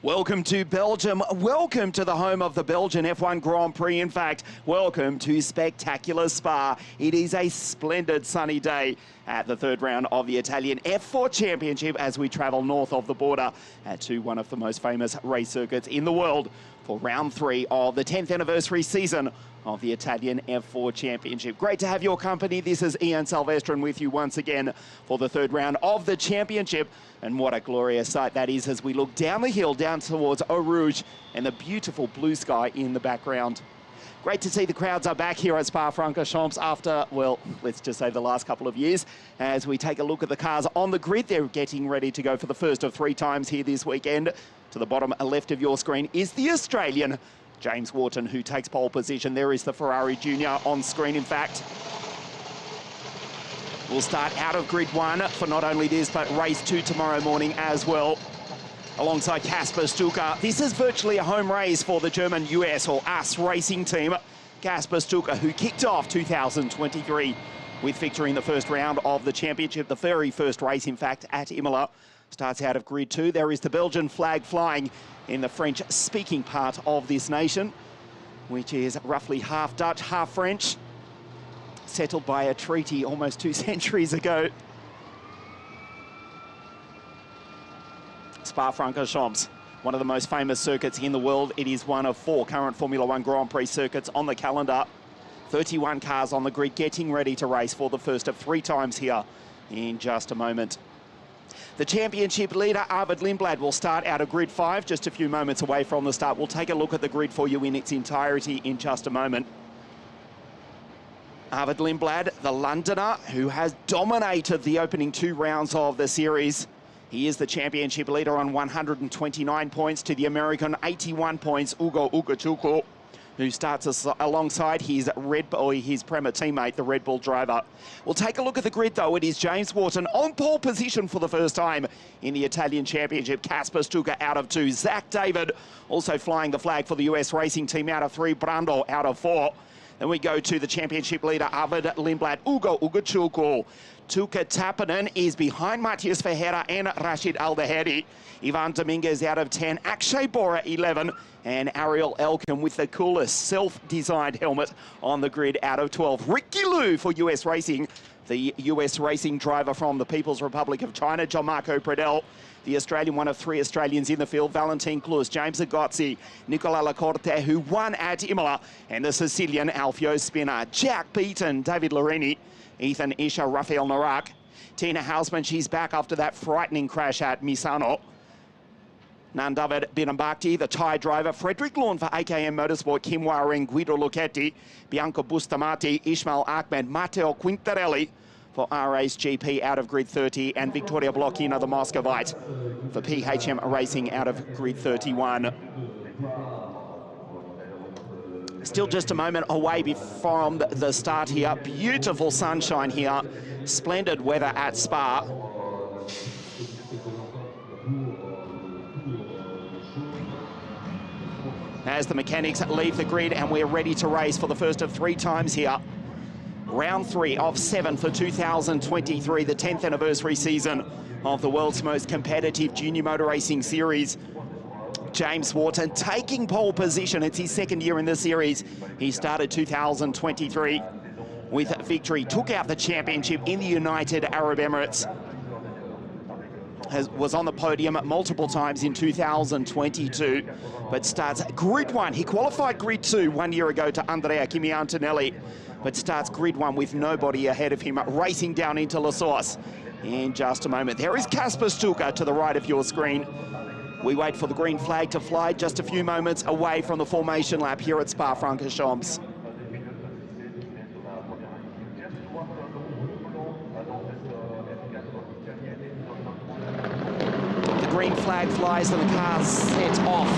Welcome to Belgium. Welcome to the home of the Belgian F1 Grand Prix. In fact, welcome to spectacular Spa. It is a splendid sunny day at the third round of the Italian F.4 Championship as we travel north of the border to one of the most famous race circuits in the world for round 3 of the 10th anniversary season of the Italian F.4 Championship. Great to have your company. This is Ian Silvestrin with you once again for the third round of the championship. And what a glorious sight that is as we look down the hill, down towards Eau Rouge and the beautiful blue sky in the background. Great to see the crowds are back here at Spa-Francorchamps after, well, let's just say the last couple of years. As we take a look at the cars on the grid, they're getting ready to go for the first of 3 times here this weekend. To the bottom left of your screen is the Australian, James Wharton, who takes pole position. There is the Ferrari Junior on screen, in fact. We'll start out of grid 1 for not only this, but race 2 tomorrow morning as well. Alongside Kasper Stuka. This is virtually a home race for the German US or US racing team. Kasper Stuka, who kicked off 2023 with victory in the first round of the championship, the very first race, in fact, at Imola. Starts out of grid 2. There is the Belgian flag flying in the French-speaking part of this nation, which is roughly half Dutch, half French, settled by a treaty almost 2 centuries ago. Spa-Francorchamps, one of the most famous circuits in the world. It is one of 4 current Formula 1 Grand Prix circuits on the calendar. 31 cars on the grid getting ready to race for the first of 3 times here in just a moment. The championship leader, Arvid Lindblad, will start out of grid 5, just a few moments away from the start. We'll take a look at the grid for you in its entirety in just a moment. Arvid Lindblad, the Londoner, who has dominated the opening 2 rounds of the series. He is the championship leader on 129 points to the American 81 points, Ugo Ugochukwu, who starts alongside his his Prema teammate, the Red Bull driver. We'll take a look at the grid, though. It is James Wharton on pole position for the first time in the Italian Championship. Kasper Stuka out of 2. Zach David also flying the flag for the US racing team out of 3. Brando out of 4. Then we go to the championship leader, Arvid Lindblad, Ugo Ugochukwu. Tuka Tappinen is behind Matthias Ferreira and Rashid Al-Daheri. Ivan Dominguez out of 10, Akshay Bora 11, and Ariel Elkin with the coolest self-designed helmet on the grid out of 12. Ricky Liu for US Racing, the US Racing driver from the People's Republic of China. Gianmarco Pradel, the Australian, one of 3 Australians in the field. Valentin Klus, James Agozzi, Nicola Lacorte, who won at Imola, and the Sicilian Alfio Spinner. Jack Beaton, David Lorini, Ethan Isha, Rafael Narak. Tina Hausman, she's back after that frightening crash at Misano. Nandavid Binambakti, the Thai driver. Frederick Lawn for AKM Motorsport. Kim Waring, Guido Lucchetti, Bianco Bustamati, Ismail Ahmed, Matteo Quintarelli for RA's GP out of grid 30, and Victoria Blochina, the Moscovite, for PHM Racing out of grid 31. Still just a moment away from the start here. Beautiful sunshine here. Splendid weather at Spa. As the mechanics leave the grid and we're ready to race for the first of 3 times here. Round 3 of 7 for 2023, the 10th anniversary season of the world's most competitive junior motor racing series. James Wharton taking pole position. It's his 2nd year in the series. He started 2023 with victory, took out the championship in the United Arab Emirates. Was on the podium multiple times in 2022, but starts grid 1. He qualified grid 2 1 year ago to Andrea Kimi Antonelli, but starts grid 1 with nobody ahead of him, racing down into La Source in just a moment. There is Kasper Stuka to the right of your screen. We wait for the green flag to fly just a few moments away from the formation lap here at Spa-Francorchamps. The green flag flies and the cars set off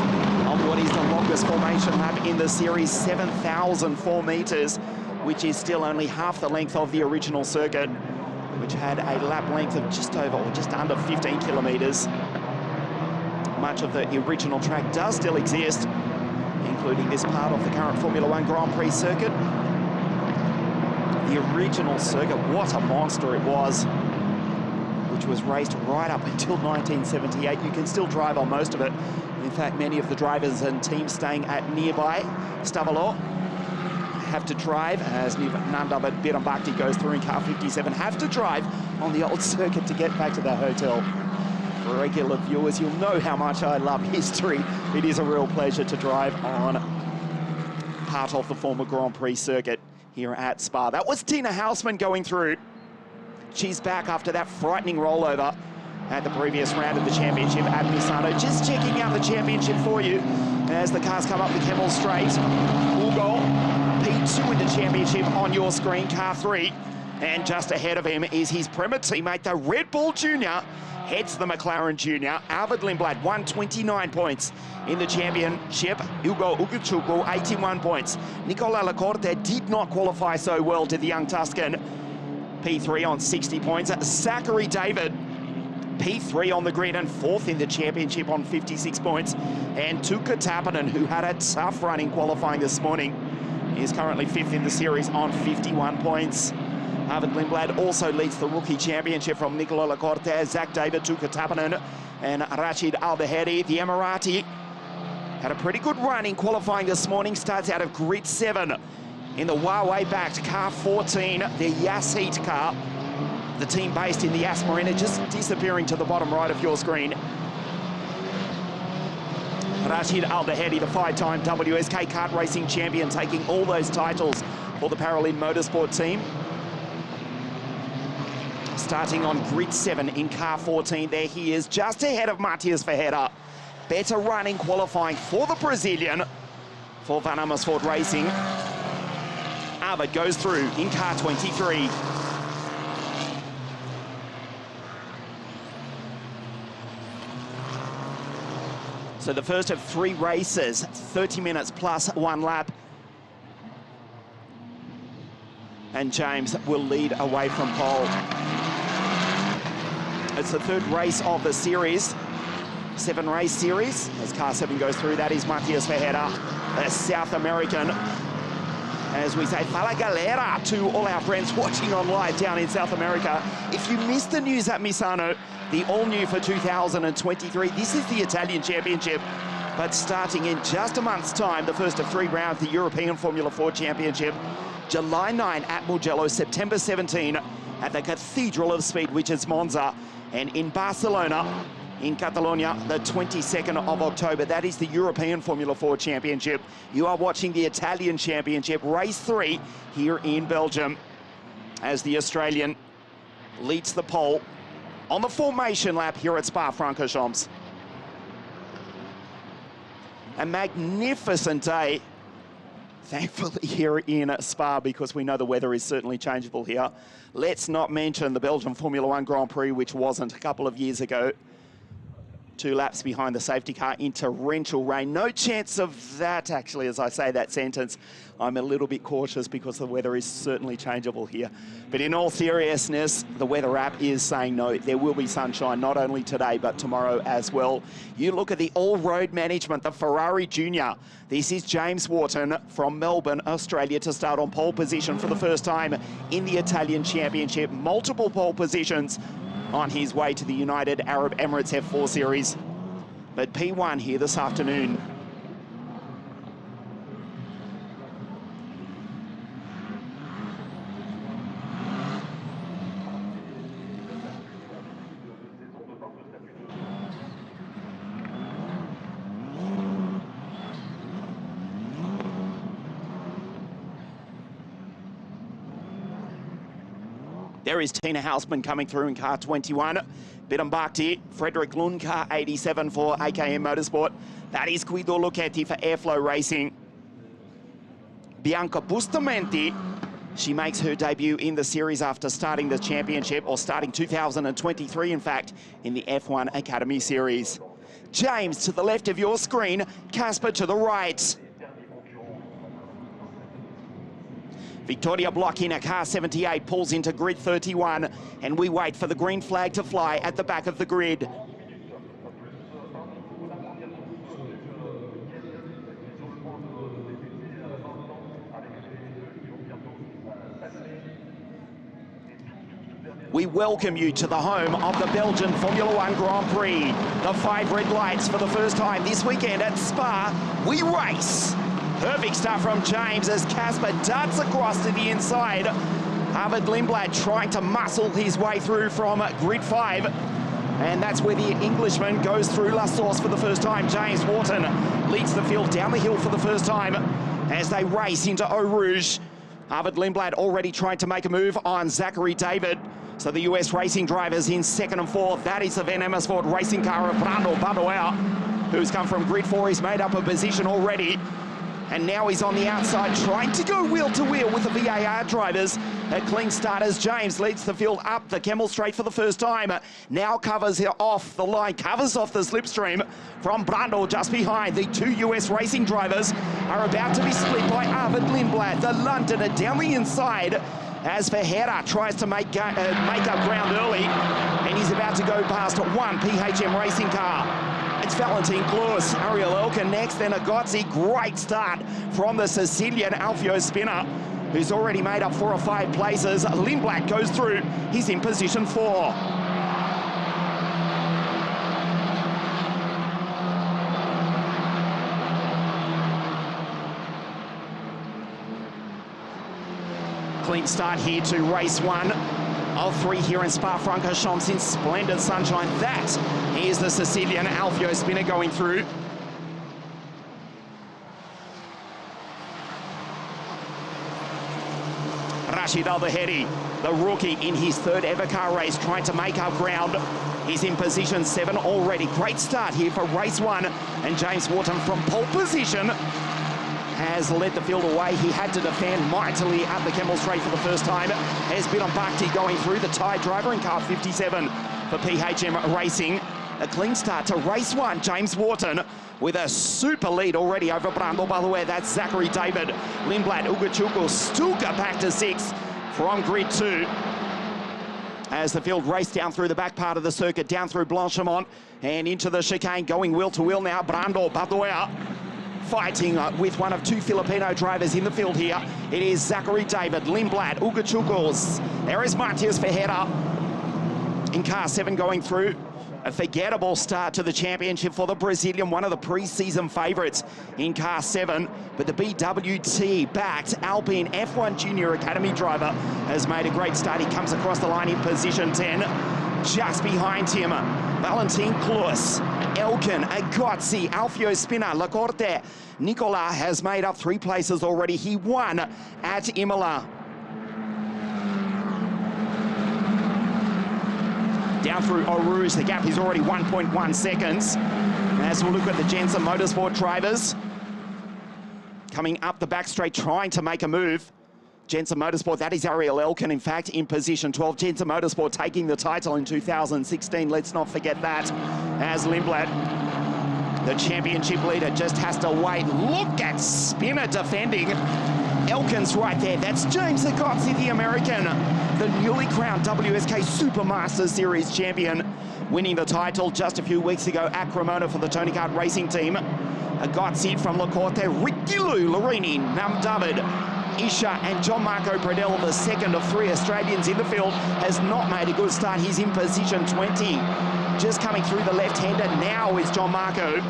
on what is the longest formation lap in the series, 7,004 meters, which is still only half the length of the original circuit, which had a lap length of just over or just under 15 kilometers. much of the original track does still exist, including this part of the current Formula One Grand Prix circuit. The original circuit, what a monster it was, which was raced right up until 1978. You can still drive on most of it. In fact, many of the drivers and teams staying at nearby Stavalo have to drive, as none other than Biram Bhakti goes through in car 57, have to drive on the old circuit to get back to their hotel. For regular viewers, you'll know how much I love history. It is a real pleasure to drive on part of the former Grand Prix circuit here at Spa. That was Tina Hausmann going through. She's back after that frightening rollover at the previous round of the championship at Misano. Just checking out the championship for you as the cars come up the Kemmel Straight. Ugo, P2 in the championship on your screen, car 3. And just ahead of him is his Prema teammate, the Red Bull Junior, heads the McLaren Junior. Arvid Lindblad, 129 points in the championship. Ugo Uguchuku, 81 points. Nicola Lacorte did not qualify so well to the young Tuscan. P3 on 60 points. Zachary David, P3 on the grid and 4th in the championship on 56 points. And Tuukka Tappinen, who had a tough run in qualifying this morning, is currently 5th in the series on 51 points. Arvid Lindblad also leads the rookie championship from Nicola Lacorte, Zach David, Tuukka Tappinen, and Rashid Al-Bahedi. The Emirati had a pretty good run in qualifying this morning. Starts out of grid 7 in the Huawei-backed car 14, the Yas Heat car. The team based in the Yas Marina, just disappearing to the bottom right of your screen. Rashid Al-Bahedi, the 5-time WSK kart racing champion, taking all those titles for the Paralympic Motorsport team. Starting on grid 7 in car 14, there he is, just ahead of Matthias Verheerder. Better run in qualifying for the Brazilian for Van Amersfoort Racing. Arvid goes through in car 23. So the first of 3 races, 30 minutes plus 1 lap. And James will lead away from pole. It's the 3rd race of the series, 7-race series. As car 7 goes through, that is Matthias Verheerder, a South American. As we say, fala galera to all our friends watching on live down in South America. If you missed the news at Misano, the all-new for 2023, this is the Italian Championship. But starting in just a month's time, the first of 3 rounds, the European Formula 4 Championship. July 9 at Mugello, September 17 at the Cathedral of Speed, which is Monza. And in Barcelona, in Catalonia, the 22nd of October. That is the European Formula 4 Championship. You are watching the Italian Championship, race 3 here in Belgium, as the Australian leads the pole on the formation lap here at Spa-Francorchamps. A magnificent day, thankfully, here in Spa, because we know the weather is certainly changeable here. Let's not mention the Belgian Formula One Grand Prix, which wasn't a couple of years ago. 2 laps behind the safety car in torrential rain. No chance of that, actually, as I say that sentence. I'm a little bit cautious because the weather is certainly changeable here. But in all seriousness, the weather app is saying no, there will be sunshine, not only today, but tomorrow as well. You look at the all-road management, the Ferrari Junior. This is James Wharton from Melbourne, Australia, to start on pole position for the first time in the Italian Championship. Multiple pole positions on his way to the United Arab Emirates F4 Series. But P1 here this afternoon. There is Tina Hausmann coming through in car 21. Biram Bhakti, Frederick Lund, car 87 for AKM Motorsport. That is Guido Lucchetti for Airflow Racing. Bianca Bustamante, she makes her debut in the series after starting the championship, or starting 2023, in fact, in the F1 Academy Series. James to the left of your screen, Casper to the right. Victoria Bloch in a car 78 pulls into grid 31, and we wait for the green flag to fly at the back of the grid. we welcome you to the home of the Belgian Formula One Grand Prix. The 5 red lights for the first time this weekend at Spa. We race. Perfect start from James as Casper darts across to the inside. Arvid Lindblad trying to muscle his way through from grid 5. And that's where the Englishman goes through La Source for the first time. James Wharton leads the field down the hill for the first time as they race into Eau Rouge. Arvid Lindblad already trying to make a move on Zachary David. So the US racing drivers in 2nd and 4th. That is the Van Amersfoort racing car of Brando Badoer, who's come from grid 4. He's made up a position already. And now he's on the outside trying to go wheel to wheel with the VAR drivers. A clean start as James leads the field up the Kemmel Straight for the first time. Now covers off the line, covers off the slipstream from Brando just behind. The 2 US racing drivers are about to be split by Arvid Lindblad, the Londoner, down the inside as Ferreira tries to make up ground early. And he's about to go past one PHM racing car. It's Valentin Klaus, Ariel Elkin next, then Agozzi. Great start from the Sicilian Alfio Spinner, who's already made up 4 or 5 places. Lindblad goes through, he's in position 4. Clean start here to race 1 of 3 here in Spa-Francorchamps in splendid sunshine. That is the Sicilian Alfio Spinner going through. Rashid Al-Bahedi, the rookie in his 3rd ever car race, trying to make up ground. He's in position 7 already. Great start here for race 1. And James Wharton from pole position has led the field away. He had to defend mightily at the Kemmel Straight for the first time. Has been on Bakhti going through, the Thai driver in car 57 for PHM Racing. A clean start to race 1. James Wharton with a super lead already over Brando. By the way, that's Zachary David. Lindblad, Ugachuku, Stuka back to 6th from grid 2. As the field raced down through the back part of the circuit, down through Blanchimont and into the chicane, going wheel to wheel now. Brando Badoer fighting with one of 2 Filipino drivers in the field here. It is Zachary David, Lindblad, Ugachuku. There is Matias Ferreira in car 7 going through. A forgettable start to the championship for the Brazilian, one of the pre-season favourites in car 7. But the BWT-backed Alpine F1 Junior Academy driver has made a great start. He comes across the line in position 10. Just behind him, Valentin Klaus, Elkin, Agozzi, Alfio Spinner, Lacorte. Nicola has made up 3 places already. He won at Imola. Down through Eau Rouge, the gap is already 1.1 seconds. As we'll look at the Jensen Motorsport drivers coming up the back straight, trying to make a move. Jensen Motorsport, that is Ariel Elkin, in fact, in position 12. Jensen Motorsport taking the title in 2016. Let's not forget that. As Lindblad, the championship leader, just has to wait. Look at Spinner defending. Elkin's right there. That's James Agozzi, the American, the newly crowned WSK Supermaster Series champion, winning the title just a few weeks ago at Cremona for the Tony Kart racing team. Agozzi from Lacorte, Ricky Lou, Larini, Nam David, Isha and John Marco Pradell, the 2nd of 3 Australians in the field, has not made a good start. He's in position 20. Just coming through the left-hander now is John Marco.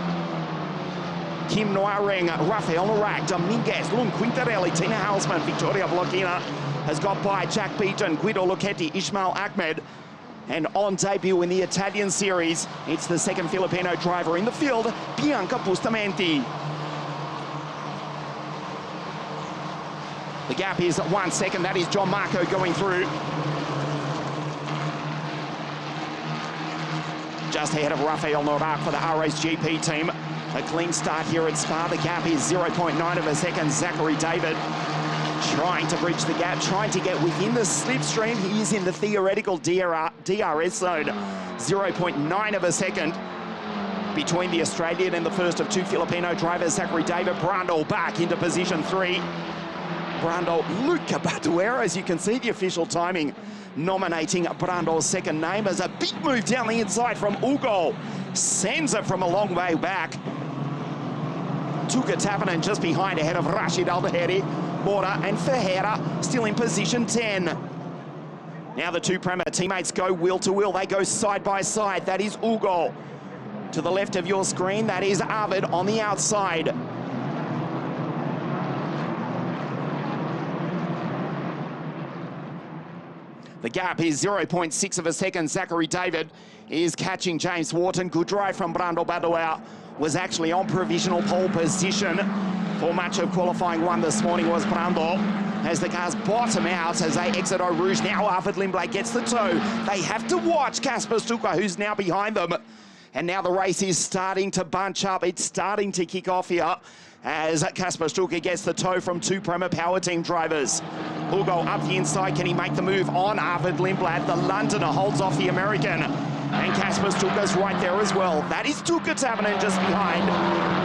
Kim Noireng, Rafael Norak, Dominguez, Lund Quintarelli, Tina Halsman, Victoria Blochina has got by Jack Beaton, Guido Lucchetti, Ismail Ahmed. And on debut in the Italian series, it's the 2nd Filipino driver in the field, Bianca Bustamante. The gap is 1 second. That is John Marco going through. Just ahead of Rafael Norak for the RSGP team. A clean start here at Spa. The gap is 0.9 of a second. Zachary David trying to bridge the gap, trying to get within the slipstream. He is in the theoretical DRS zone. 0.9 of a second between the Australian and the first of 2 Filipino drivers. Zachary David. Brando back into position 3. Brando, Luca Badoer, as you can see, the official timing nominating Brando's 2nd name as a big move down the inside from Ugo. Sends it from a long way back. Tuka Tapanen just behind, ahead of Rashid Al-Bahedi. Mora and Ferreira still in position 10. Now the two Prema teammates go wheel to wheel. They go side by side. That is Ugo. To the left of your screen, that is Arvid on the outside. The gap is 0.6 of a second. Zachary David is catching James Wharton. Good drive from Brando Badoer. Was actually on provisional pole position for much of qualifying one this morning was Brando. As the cars bottom out as they exit Eau Rouge. Now Arvid Lindblad gets the tow. They have to watch Kasper Stuka, who's now behind them. And now the race is starting to bunch up. It's starting to kick off here as Kasper Stuka gets the tow from two Prema Power Team drivers. Ugo up the inside. Can he make the move on Arvid Lindblad? The Londoner holds off the American. And Kasper Stuka's right there as well. That is Tuukka Tavanen just behind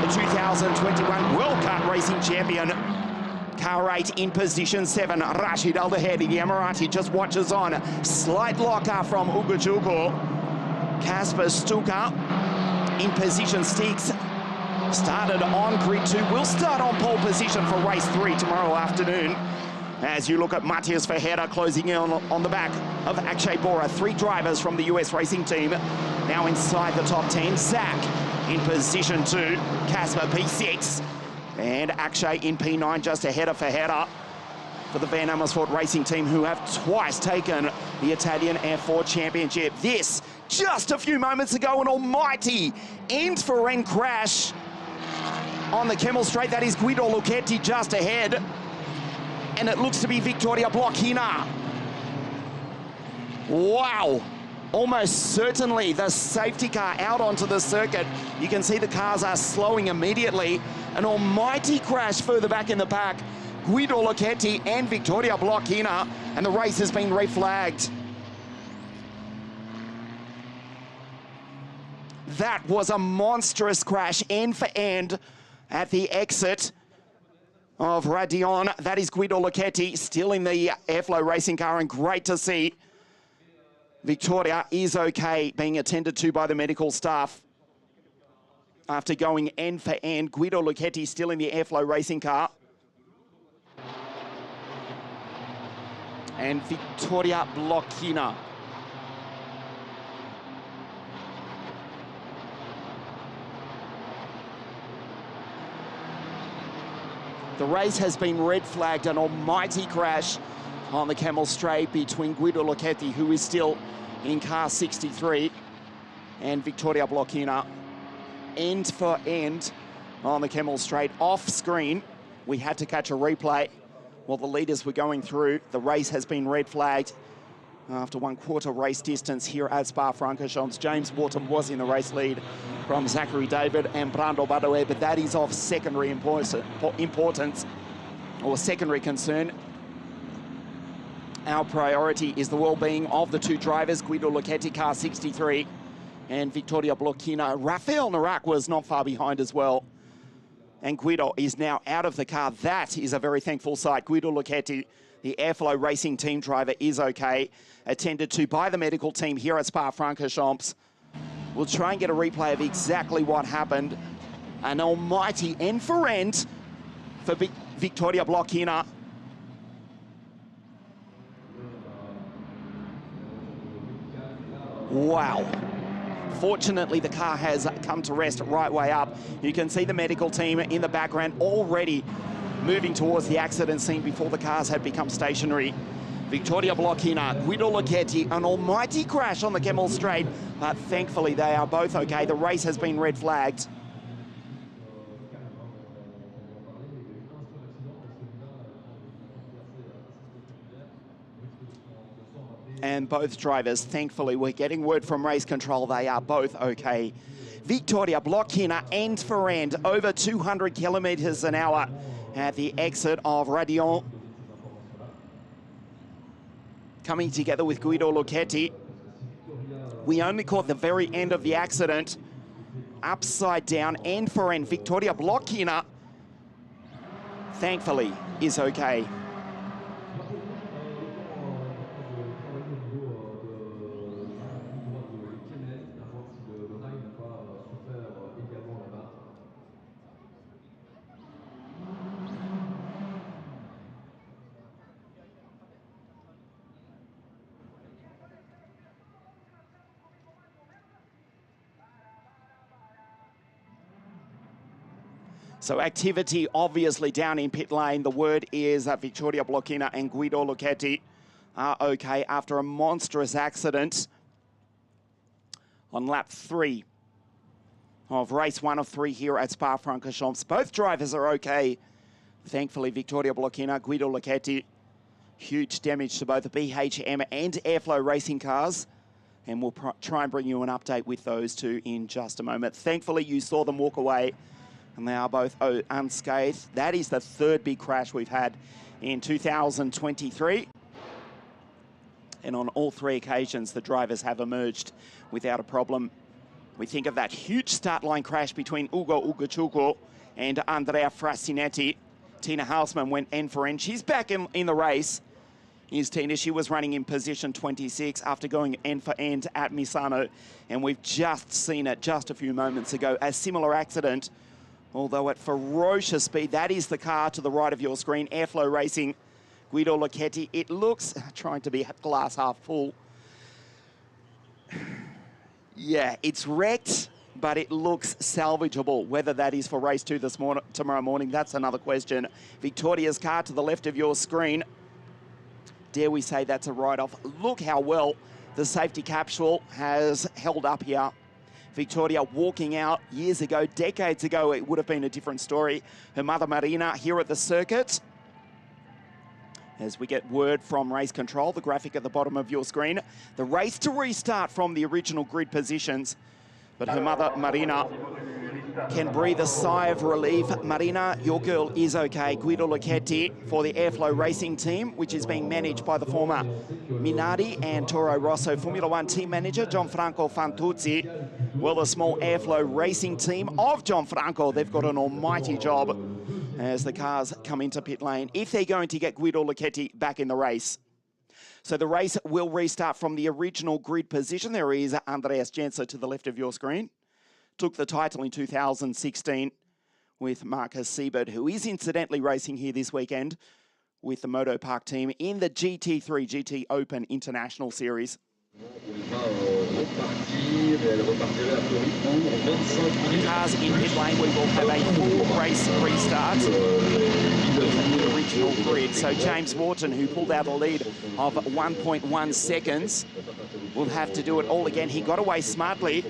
the 2021 World Cup Racing Champion. Car 8 in position 7. Rashid Al-Dahedi, the Emirati, just watches on. Slight locker from Ugo. Kasper Stuka in position 6. Started on grid 2. Will start on pole position for race 3 tomorrow afternoon. As you look at Matthias Verheerder closing in on the back of Akshay Bora. 3 drivers from the US racing team now inside the top 10. Zach in position 2. Kasper P6. And Akshay in P9 just ahead of Verheerder for the Van Amersfoort racing team, who have twice taken the Italian F.4 Championship. This, just a few moments ago, an almighty end-for-end crash on the Kemmel Straight. That is Guido Lucchetti just ahead. And it looks to be Victoria Blochina. Wow. Almost certainly the safety car out onto the circuit. You can see the cars are slowing immediately. An almighty crash further back in the pack. Guido Lucchetti and Victoria Blochina, and the race has been reflagged. That was a monstrous crash, end for end, at the exit of Radion. That is Guido Lucchetti, still in the Airflow racing car, and great to see Victoria is okay, being attended to by the medical staff. After going end for end, Guido Lucchetti still in the Airflow racing car. And Victoria Blochina. The race has been red flagged, an almighty crash on the Kemmel Straight between Guido Lucchetti, who is still in car 63, and Victoria Blochina. End for end on the Kemmel Straight. Off screen, we had to catch a replay while the leaders were going through. The race has been red flagged after 1/4 race distance here at Spa-Francorchamps. James Wharton was in the race lead from Zachary David and Brando Badoer, but that is of secondary importance or secondary concern. Our priority is the well-being of the two drivers, Guido Lucchetti, car 63, and Victoria Blochina. Rafael Narak was not far behind as well. And Guido is now out of the car. That is a very thankful sight. Guido Lucchetti, the Airflow racing team driver, is okay, attended to by the medical team here at Spa-Francorchamps. We'll try and get a replay of exactly what happened. An almighty end for end for Victoria Blochina. Wow. Fortunately, the car has come to rest right way up. You can see the medical team in the background already moving towards the accident scene before the cars had become stationary. Victoria Blochina, Guido Lucchetti, an almighty crash on the Kemmel Straight, but thankfully they are both okay. The race has been red flagged. And both drivers, thankfully, we're getting word from race control, they are both okay. Victoria Blochina, end for end, over 200 kilometers an hour at the exit of Radion. Coming together with Guido Lucchetti. We only caught the very end of the accident. Upside down, end for end. Victoria Blochina, thankfully, is okay. So activity obviously down in pit lane. The word is that Vittoria Blocchina and Guido Lucchetti are okay after a monstrous accident on lap 3 of race 1 of 3 here at Spa-Francorchamps. Both drivers are okay. Thankfully, Vittoria Blocchina, Guido Lucchetti. Huge damage to both the BHM and Airflow racing cars. And we'll try and bring you an update with those two in just a moment. Thankfully, you saw them walk away, and they are both unscathed. That is the third big crash we've had in 2023. And on all 3 occasions, the drivers have emerged without a problem. We think of that huge start line crash between Ugo Ugochukwu and Andrea Frassinetti. Tina Hausmann went end for end. She's back in the race. Here's Tina. She was running in position 26 after going end for end at Misano. And we've just seen it just a few moments ago. A similar accident, although at ferocious speed. That is the car to the right of your screen, Airflow Racing, Guido Lucchetti. It looks, trying to be glass half full. Yeah, it's wrecked, but it looks salvageable. Whether that is for race 2 tomorrow morning, that's another question. Victoria's car to the left of your screen. Dare we say that's a write-off? Look how well the safety capsule has held up here. Victoria walking out years ago, decades ago, it would have been a different story. Her mother Marina here at the circuit. As we get word from race control, the graphic at the bottom of your screen. The race to restart from the original grid positions. But her mother, Marina, can breathe a sigh of relief. Marina, your girl is okay. Guido Lucchetti for the Airflow Racing team, which is being managed by the former Minardi and Toro Rosso Formula 1 team manager, Gianfranco Fantuzzi. Well, the small Airflow Racing team of Gianfranco, they've got an almighty job as the cars come into pit lane, if they're going to get Guido Lucchetti back in the race. So the race will restart from the original grid position. There is Andreas Jenser to the left of your screen. Took the title in 2016 with Marcus Siebert, who is incidentally racing here this weekend with the Moto Park team in the GT3 GT Open International Series. Cars in pit lane, we will have a full race restart with the original grid. So James Wharton, who pulled out a lead of 1.1 seconds, will have to do it all again. He got away smartly,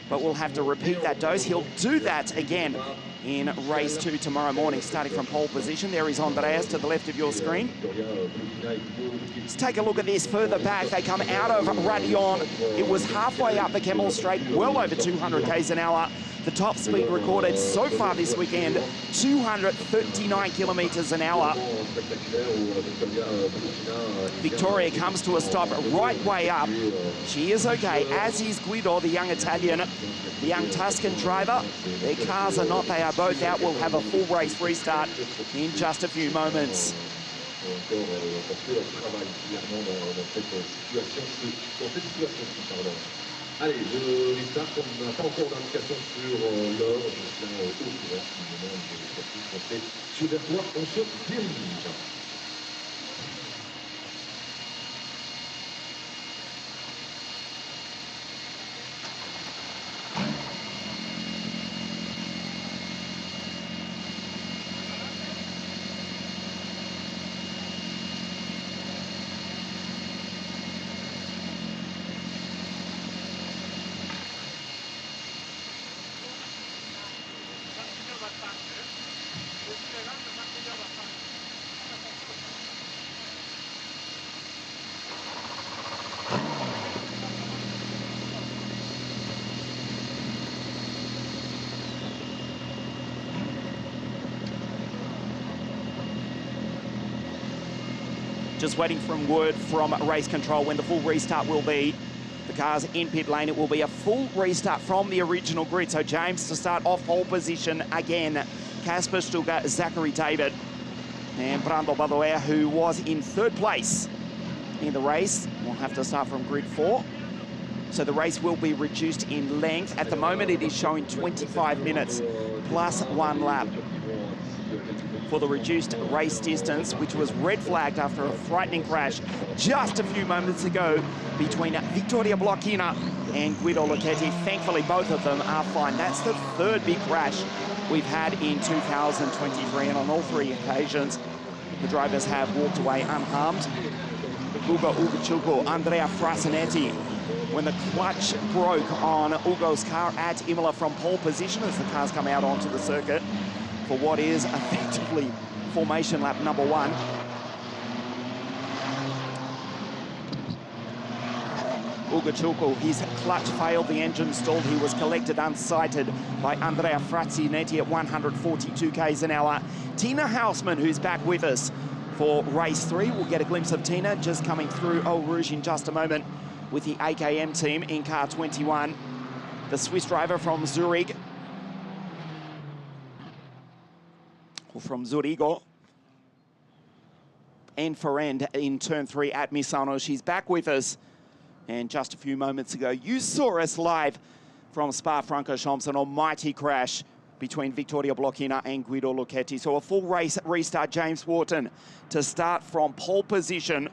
but we'll have to repeat that dose. He'll do that again in race 2 tomorrow morning, starting from pole position. There is Andreas to the left of your screen. Let's take a look at this further back. They come out of Radion. It was halfway up the Kemmel Straight, well over 200 k's an hour. The top speed recorded so far this weekend, 239 kilometers an hour. Victoria comes to a stop right way up. She is okay, as is Guido, the young Italian, the young Tuscan driver. Their cars are not, they are both out. We'll have a full race restart in just a few moments. Allez, je restart, on n'a pas encore d'indication sur l'heure, je tiens au courant si le moment de sur vers toi, on se dirige. Just waiting for word from race control when the full restart will be. The car's in pit lane. It will be a full restart from the original grid. So James to start off pole position again. Casper Stuka, Zachary David, and Brando Badoer, who was in 3rd place in the race, will have to start from grid 4. So the race will be reduced in length. At the moment, it is showing 25 minutes plus 1 lap for the reduced race distance, which was red flagged after a frightening crash just a few moments ago between Vittoria Blocchina and Guido Lucchetti. Thankfully, both of them are fine. That's the 3rd big crash we've had in 2023, and on all three occasions, the drivers have walked away unharmed. Ugo Uguchuku, Andrea Frasinetti, when the clutch broke on Ugo's car at Imola from pole position as the cars come out onto the circuit for what is effectively formation lap number 1. Uguchuku, his clutch failed, the engine stalled. He was collected unsighted by Andrea Frasinetti at 142 k's an hour. Tina Houseman, who's back with us for race 3. We'll get a glimpse of Tina just coming through Eau Rouge in just a moment with the AKM team in car 21. The Swiss driver from Zurich, or from Zurigo, end for end in turn 3 at Misano. She's back with us. And just a few moments ago, you saw us live from Spa-Francorchamps, an almighty crash between Vittorio Blocchina and Guido Lucchetti. So a full race restart, James Wharton to start from pole position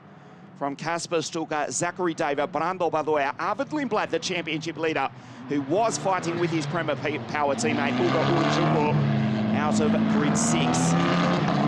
from Kasper Stuka, Zachary David, Brando Badoer, Arvid Lindblad, the championship leader, who was fighting with his Prema Power teammate, Ugo Uguchuku, out of grid 6.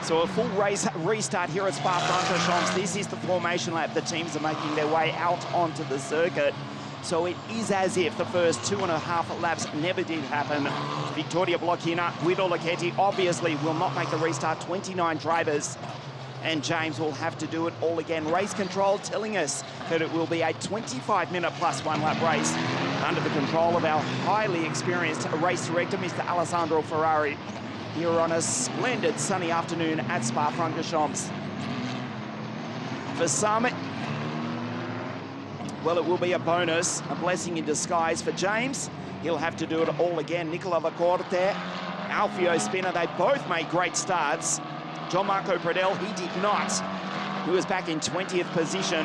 So a full race restart here at Spa-Francorchamps. This is the formation lap. The teams are making their way out onto the circuit. So it is as if the first 2.5 laps never did happen. Vittorio Blocchina, Guido Lucchetti obviously will not make the restart. 29 drivers, and James will have to do it all again. Race control telling us that it will be a 25-minute plus 1 lap race under the control of our highly experienced race director, Mr. Alessandro Ferrari, here on a splendid sunny afternoon at Spa-Francorchamps. For some, well, it will be a bonus, a blessing in disguise. For James, he'll have to do it all again. Nicola Vacorte, Alfio Spina, they both made great starts. John Marco Pradel, he did not. He was back in 20th position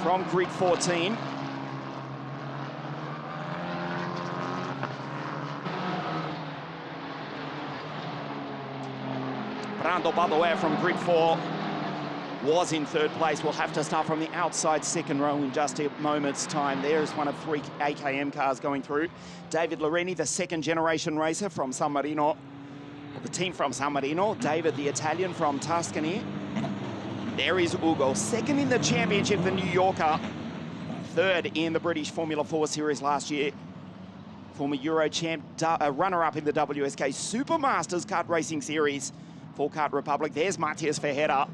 from grid 14. Brando Badoer from grid 4 was in 3rd place. We'll have to start from the outside second row in just a moment's time. There is one of 3 AKM cars going through. David Lorini, the 2nd generation racer from San Marino, the team from San Marino. David, the Italian from Tuscany. There is Ugo, 2nd in the championship, the New Yorker. 3rd in the British Formula 4 series last year. Former Euro champ, runner-up in the WSK Supermasters Kart Racing Series for Kart Republic. There's Matthias Verheer.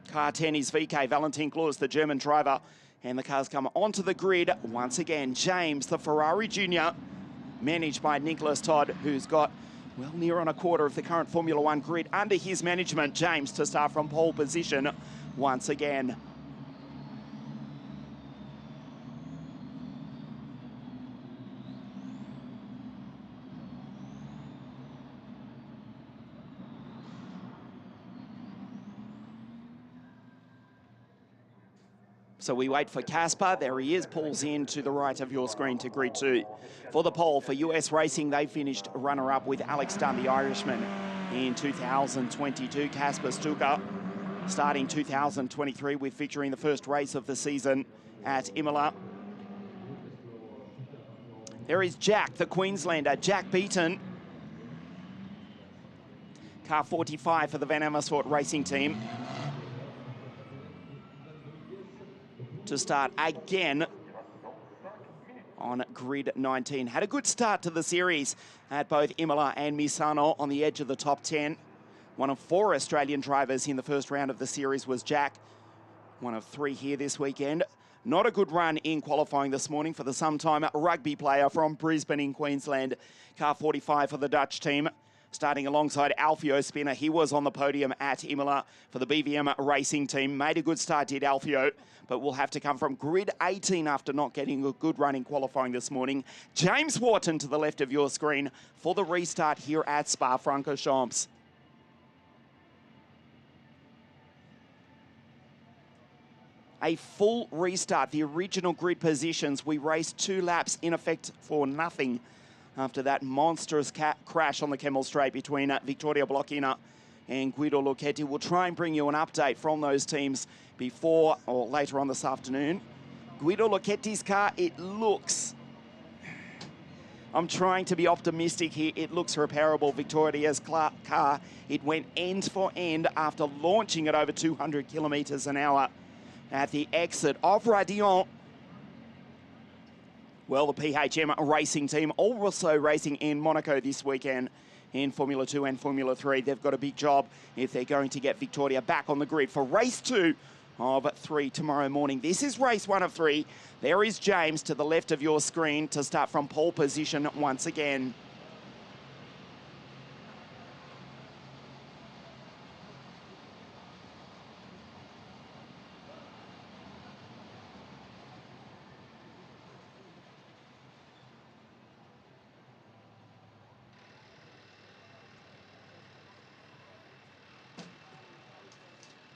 Car 10 is VK, Valentin Claus, the German driver. And the cars come onto the grid once again. James, the Ferrari Junior, managed by Nicholas Todd, who's got well near on a quarter of the current Formula 1 grid under his management. James to start from pole position once again. So we wait for Casper. There he is, pulls in to the right of your screen to grid 2. For the pole for US Racing, they finished runner-up with Alex Dunn, the Irishman, in 2022. Kasper Stuka starting 2023 with victory in the first race of the season at Imola. There is Jack, the Queenslander, Jack Beaton. Car 45 for the Van Amersfoort racing team. To start again on grid 19. Had a good start to the series at both Imola and Misano on the edge of the top 10. One of 4 Australian drivers in the first round of the series was Jack. One of 3 here this weekend. Not a good run in qualifying this morning for the sometime rugby player from Brisbane in Queensland. Car 45 for the Dutch team. Starting alongside Alfio Spinner. He was on the podium at Imola for the BVM racing team. Made a good start, did Alfio, but will have to come from grid 18 after not getting a good run in qualifying this morning. James Wharton to the left of your screen for the restart here at Spa-Francorchamps. A full restart, the original grid positions. We raced 2 laps in effect for nothing after that monstrous crash on the Kemmel Straight between Vittorio Blocchina and Guido Lucchetti. We'll try and bring you an update from those teams before or later on this afternoon. Guido Lucchetti's car, it looks... I'm trying to be optimistic here. It looks repairable. Victoria's car, it went end for end after launching at over 200 kilometres an hour at the exit of Radion. Well, the PHM racing team also racing in Monaco this weekend in Formula 2 and Formula 3. They've got a big job if they're going to get Victoria back on the grid for race 2 of 3 tomorrow morning. This is race 1 of 3. There is James to the left of your screen to start from pole position once again.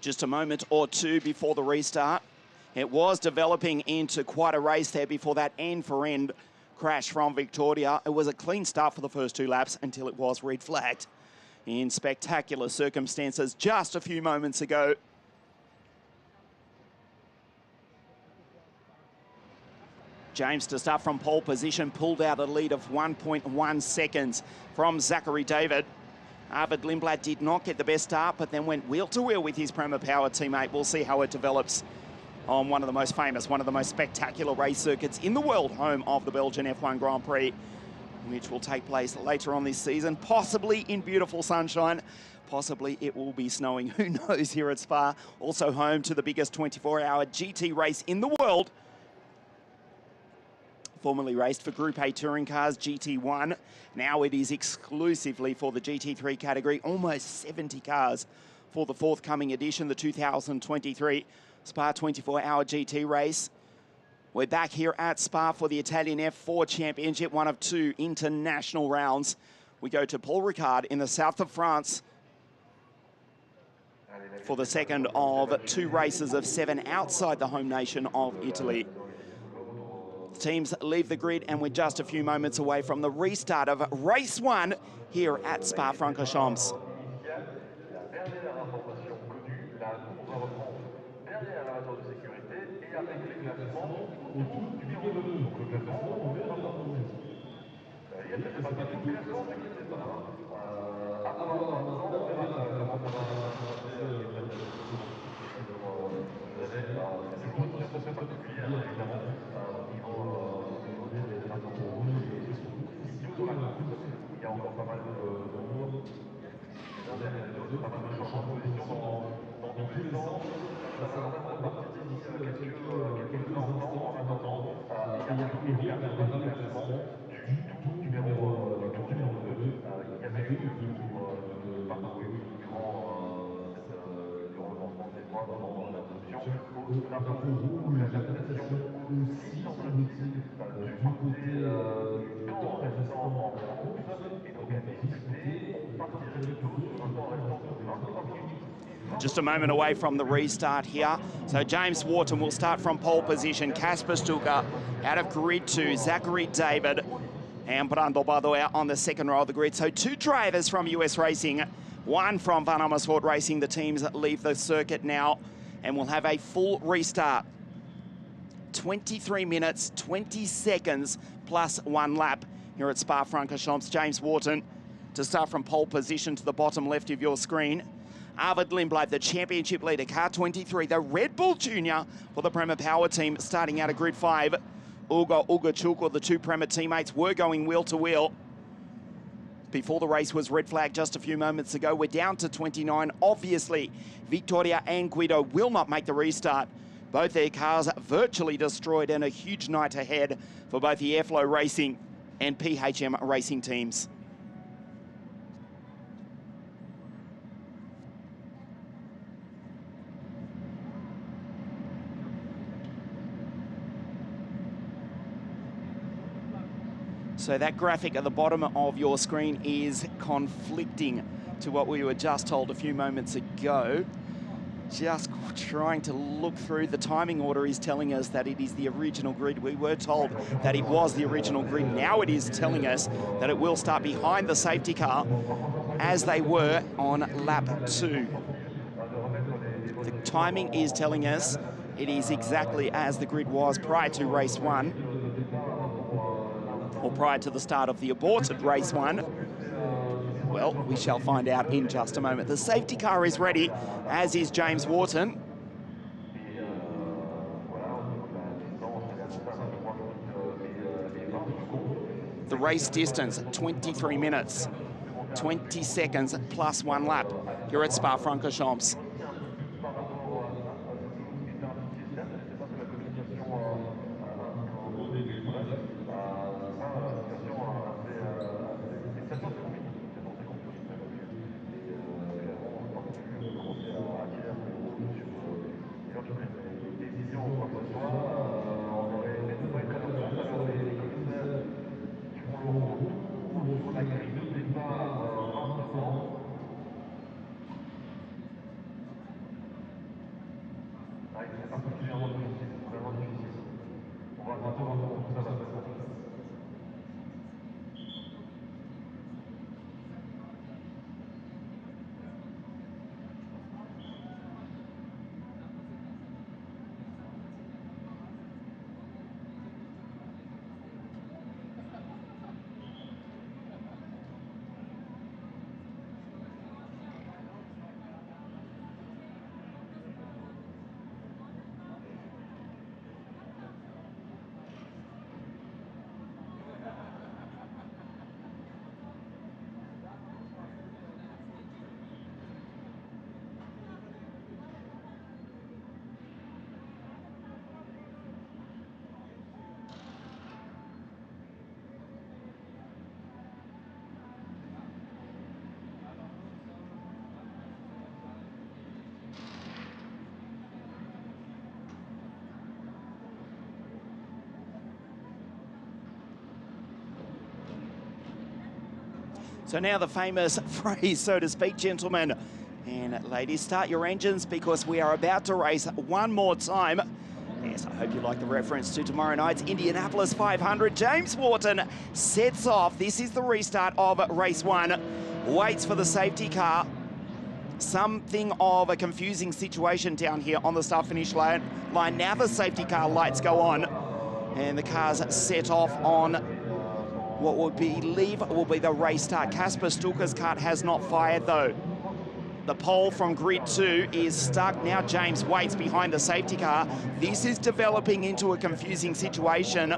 Just a moment or 2 before the restart. It was developing into quite a race there before that end-for-end crash from Victoria. It was a clean start for the first 2 laps until it was red flagged in spectacular circumstances just a few moments ago. James to start from pole position, pulled out a lead of 1.1 seconds from Zachary David. Arvid Lindblad did not get the best start, but then went wheel-to-wheel with his Prema Power teammate. We'll see how it develops on one of the most famous, one of the most spectacular race circuits in the world, home of the Belgian F1 Grand Prix, which will take place later on this season, possibly in beautiful sunshine. Possibly it will be snowing, who knows, here at Spa. Also home to the biggest 24-hour GT race in the world. Formerly raced for Group A touring cars, GT1. Now it is exclusively for the GT3 category. Almost 70 cars for the forthcoming edition, the 2023 Spa 24-hour GT race. We're back here at Spa for the Italian F.4 Championship, one of 2 international rounds. We go to Paul Ricard in the south of France for the second of 2 races of 7 outside the home nation of Italy. Teams leave the grid and we're just a few moments away from the restart of race 1 here at Spa-Francorchamps. Il y a encore pas mal de monde. Pas mal de changements de position dans tous les sens. Ça va vraiment partir d'ici quelques instants en attendant. Il y a plus rien à voir avec le classement du tour numéro 2. Il y avait eu le tour de parcouru durant le relancement des points dans la position. La parcours rouge, la classification aussi, semble-t-il, du côté du temps restant en course. Et donc, à discuter, on partirait de tour sur le temps restant sur 23 minutes. Just a moment away from the restart here. So James Wharton will start from pole position. Kasper Stuka out of grid 2. Zachary David and Brando Bardo out on the second row of the grid. So 2 drivers from US Racing, 1 from Van Amersfoort Racing. The teams that leave the circuit now, and we'll have a full restart. 23 minutes, 20 seconds plus 1 lap here at Spa-Francorchamps. James Wharton to start from pole position to the bottom left of your screen. Arvid Lindblad, the championship leader, car 23, the Red Bull Junior for the Prema Power team, starting out of grid 5. Ugo Ugachukwu, the two Prema teammates, were going wheel to wheel before the race was red flagged just a few moments ago. We're down to 29. Obviously, Victoria and Guido will not make the restart. Both their cars virtually destroyed, and a huge night ahead for both the Airflow Racing and PHM Racing teams. So that graphic at the bottom of your screen is conflicting to what we were just told a few moments ago. Just trying to look through, the timing order is telling us that it is the original grid. We were told that it was the original grid. Now it is telling us that it will start behind the safety car as they were on lap 2. The timing is telling us it is exactly as the grid was prior to race 1, or prior to the start of the aborted race 1. Well, we shall find out in just a moment. The safety car is ready, as is James Wharton. The race distance, 23 minutes, 20 seconds plus 1 lap here at Spa-Francorchamps. So now the famous phrase, so to speak, gentlemen and ladies, start your engines because we are about to race one more time. Yes, I hope you like the reference to tomorrow night's Indianapolis 500. James Wharton sets off. This is the restart of race 1. Waits for the safety car. Something of a confusing situation down here on the start-finish line. Now the safety car lights go on and the cars set off on what will be the race start. Kasper Stuka's kart has not fired though. The pole from grid 2 is stuck. Now James waits behind the safety car. This is developing into a confusing situation.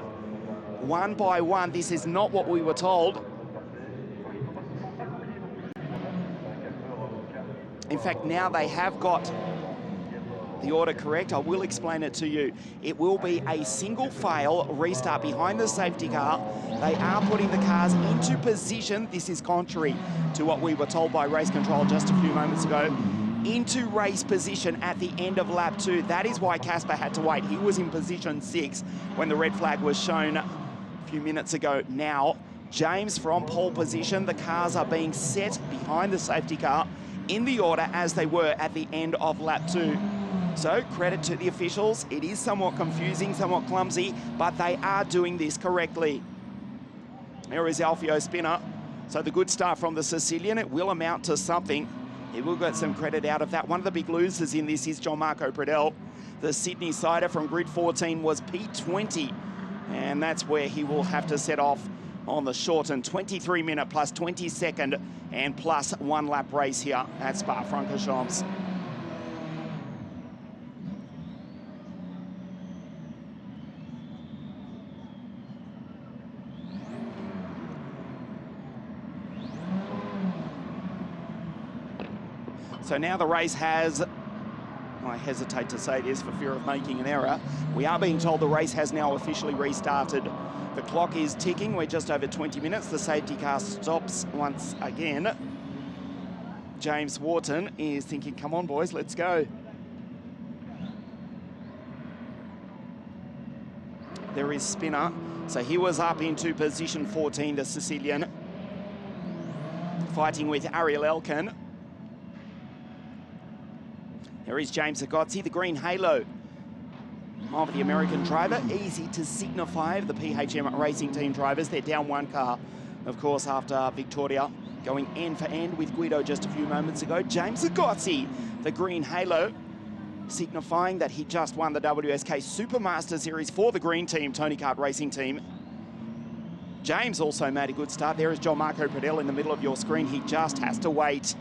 One by one, this is not what we were told. In fact, now they have got the order correct. I will explain it to you. It will be a single fail restart behind the safety car. They are putting the cars into position. This is contrary to what we were told by race control just a few moments ago. Into race position at the end of lap 2. That is why Kasper had to wait. He was in position 6 when the red flag was shown a few minutes ago. Now, James from pole position. The cars are being set behind the safety car in the order as they were at the end of lap 2. So credit to the officials. It is somewhat confusing, somewhat clumsy, but they are doing this correctly. Here is Alfio Spinner. So the good start from the Sicilian, it will amount to something. He will get some credit out of that. One of the big losers in this is John Marco Pradell. The Sydney sider from grid 14 was P20, and that's where he will have to set off on the shortened 23-minute plus 22nd and plus 1 lap race here at Spa-Francorchamps. So now the race has, I hesitate to say this for fear of making an error, we are being told the race has now officially restarted. The clock is ticking, we're just over 20 minutes. The safety car stops once again. James Wharton is thinking, come on boys, let's go. There is Spinner. So he was up into position 14, the Sicilian, fighting with Ariel Elkin. There is James Agozzi, the green halo of the American driver. Easy to signify the PHM Racing Team drivers. They're down 1 car, of course, after Victoria going end for end with Guido just a few moments ago. James Agozzi, the green halo, signifying that he just won the WSK Supermaster Series for the green team, Tony Kart Racing Team. James also made a good start. There is John Marco Pradell in the middle of your screen. He just has to wait.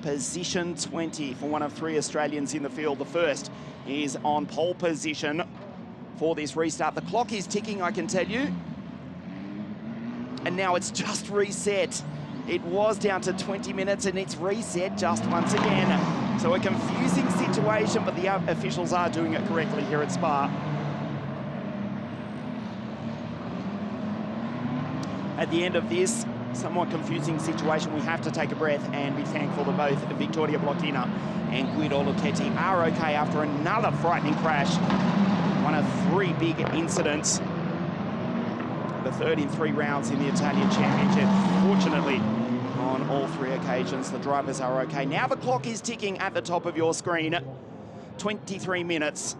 Position 20 for one of 3 Australians in the field. The first is on pole position for this restart. The clock is ticking, I can tell you. And now it's just reset. It was down to 20 minutes and it's reset just once again. So a confusing situation, but the officials are doing it correctly here at Spa. At the end of this somewhat confusing situation, we have to take a breath and be thankful that both Victoria Blocchina and Guido Lucchetti are okay after another frightening crash. One of 3 big incidents. The 3rd in 3 rounds in the Italian Championship. Fortunately, on all 3 occasions, the drivers are okay. Now the clock is ticking at the top of your screen. 23 minutes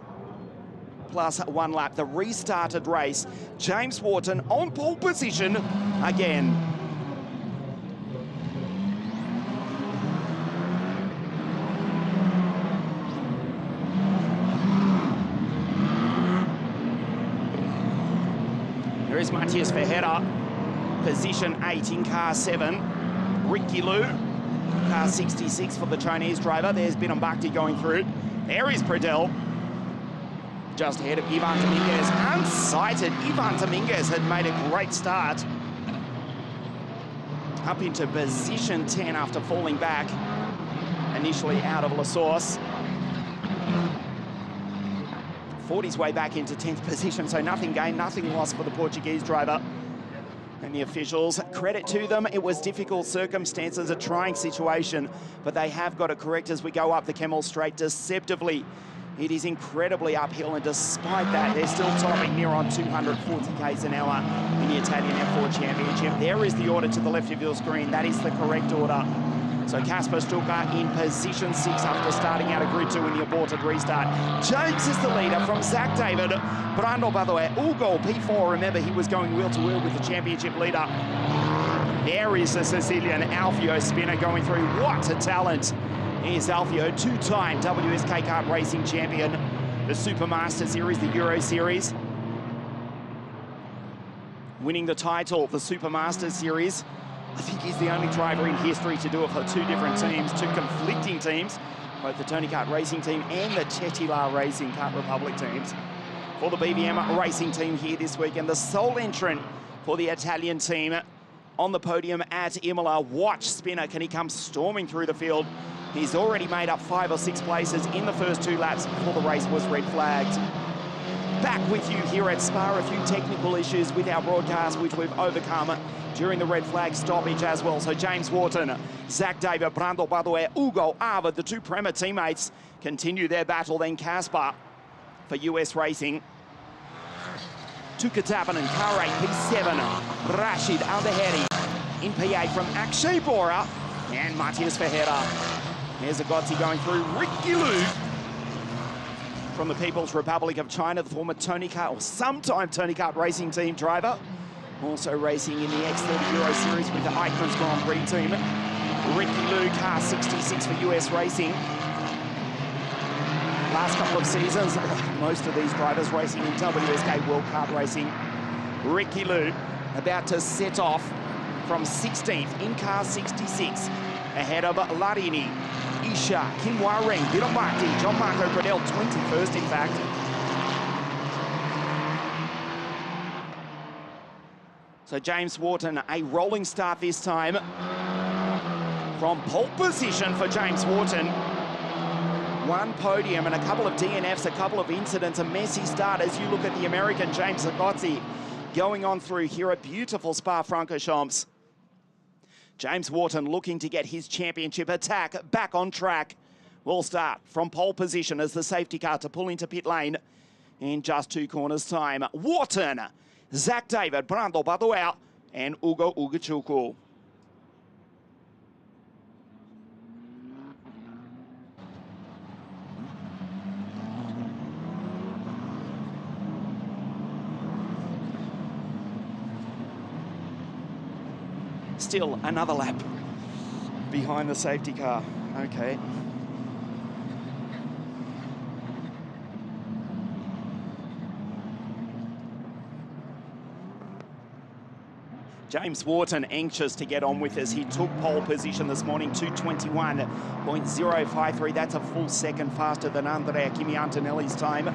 plus 1 lap. The restarted race. James Wharton on pole position again. There is Matthias Verheer, position 8 in car 7. Ricky Liu, car 66 for the Chinese driver. There's Binan Bhakti going through. There is Pradell, just ahead of Ivan Dominguez. Unsighted, Ivan Dominguez had made a great start. Up into position 10 after falling back, initially out of La Source. Fought his way back into 10th position, so nothing gained, nothing lost for the Portuguese driver. And the officials, credit to them, it was difficult circumstances, a trying situation, but they have got it correct as we go up the Kemmel Straight deceptively. It is incredibly uphill, and despite that, they're still topping near on 240 k's an hour in the Italian F.4 Championship. There is the order to the left of your screen. That is the correct order. So Kasper Stuka in position 6 after starting out of grid 2 in the aborted restart. James is the leader from Zach David. Brando, by the way, Ugo P4. Remember, he was going wheel to wheel with the championship leader. There is the Sicilian Alfio Spinner going through. What a talent. Here's Alfio, 2-time WSK Kart Racing champion, the Supermaster Series, the Euro Series. Winning the title, the Supermaster Series. I think he's the only driver in history to do it for 2 different teams, 2 conflicting teams, both the Tony Kart Racing Team and the Chetila Racing Kart Republic teams. For the BBM Racing Team here this week, and the sole entrant for the Italian team on the podium at Imola. Watch Spinner, can he come storming through the field? He's already made up 5 or 6 places in the first 2 laps before the race was red flagged. Back with you here at Spa. A few technical issues with our broadcast, which we've overcome during the red flag stoppage as well. So James Wharton, Zach David, Brando Badouet, Ugo Arvid, the 2 Prema teammates, continue their battle. Then Kasper for US Racing. Tuka Tapanen, car 8, P7. Rashid Aldeheri in P8 from Akshay Bora. And Matthias Verheer. Here's Agozzi going through. Ricky Liu from the People's Republic of China, the former Tony Kart, or sometime Tony Kart Racing Team driver. Also racing in the X30 Euro Series with the Eichmann's Grand Prix team. Ricky Liu, car 66 for US Racing. Last couple of seasons, most of these drivers racing in WSK World Kart Racing. Ricky Liu, about to set off from 16th in car 66, ahead of Larini, Isha, Kim Wa-Ring, Viromati, John Marco Cradell, 21st in fact. So James Wharton, a rolling start this time. From pole position for James Wharton. One podium and a couple of DNFs, a couple of incidents, a messy start as you look at the American James Sacozzi going on through here at beautiful Spa-Francorchamps. James Wharton looking to get his championship attack back on track. We'll start from pole position as the safety car to pull into pit lane in just 2 corners' time. Wharton, Zach David, Brando Badoer, and Ugo Ugochukwu. Still another lap behind the safety car. Okay. James Wharton anxious to get on with this. He took pole position this morning, 2:21.053. That's a full second faster than Andrea Kimi Antonelli's time.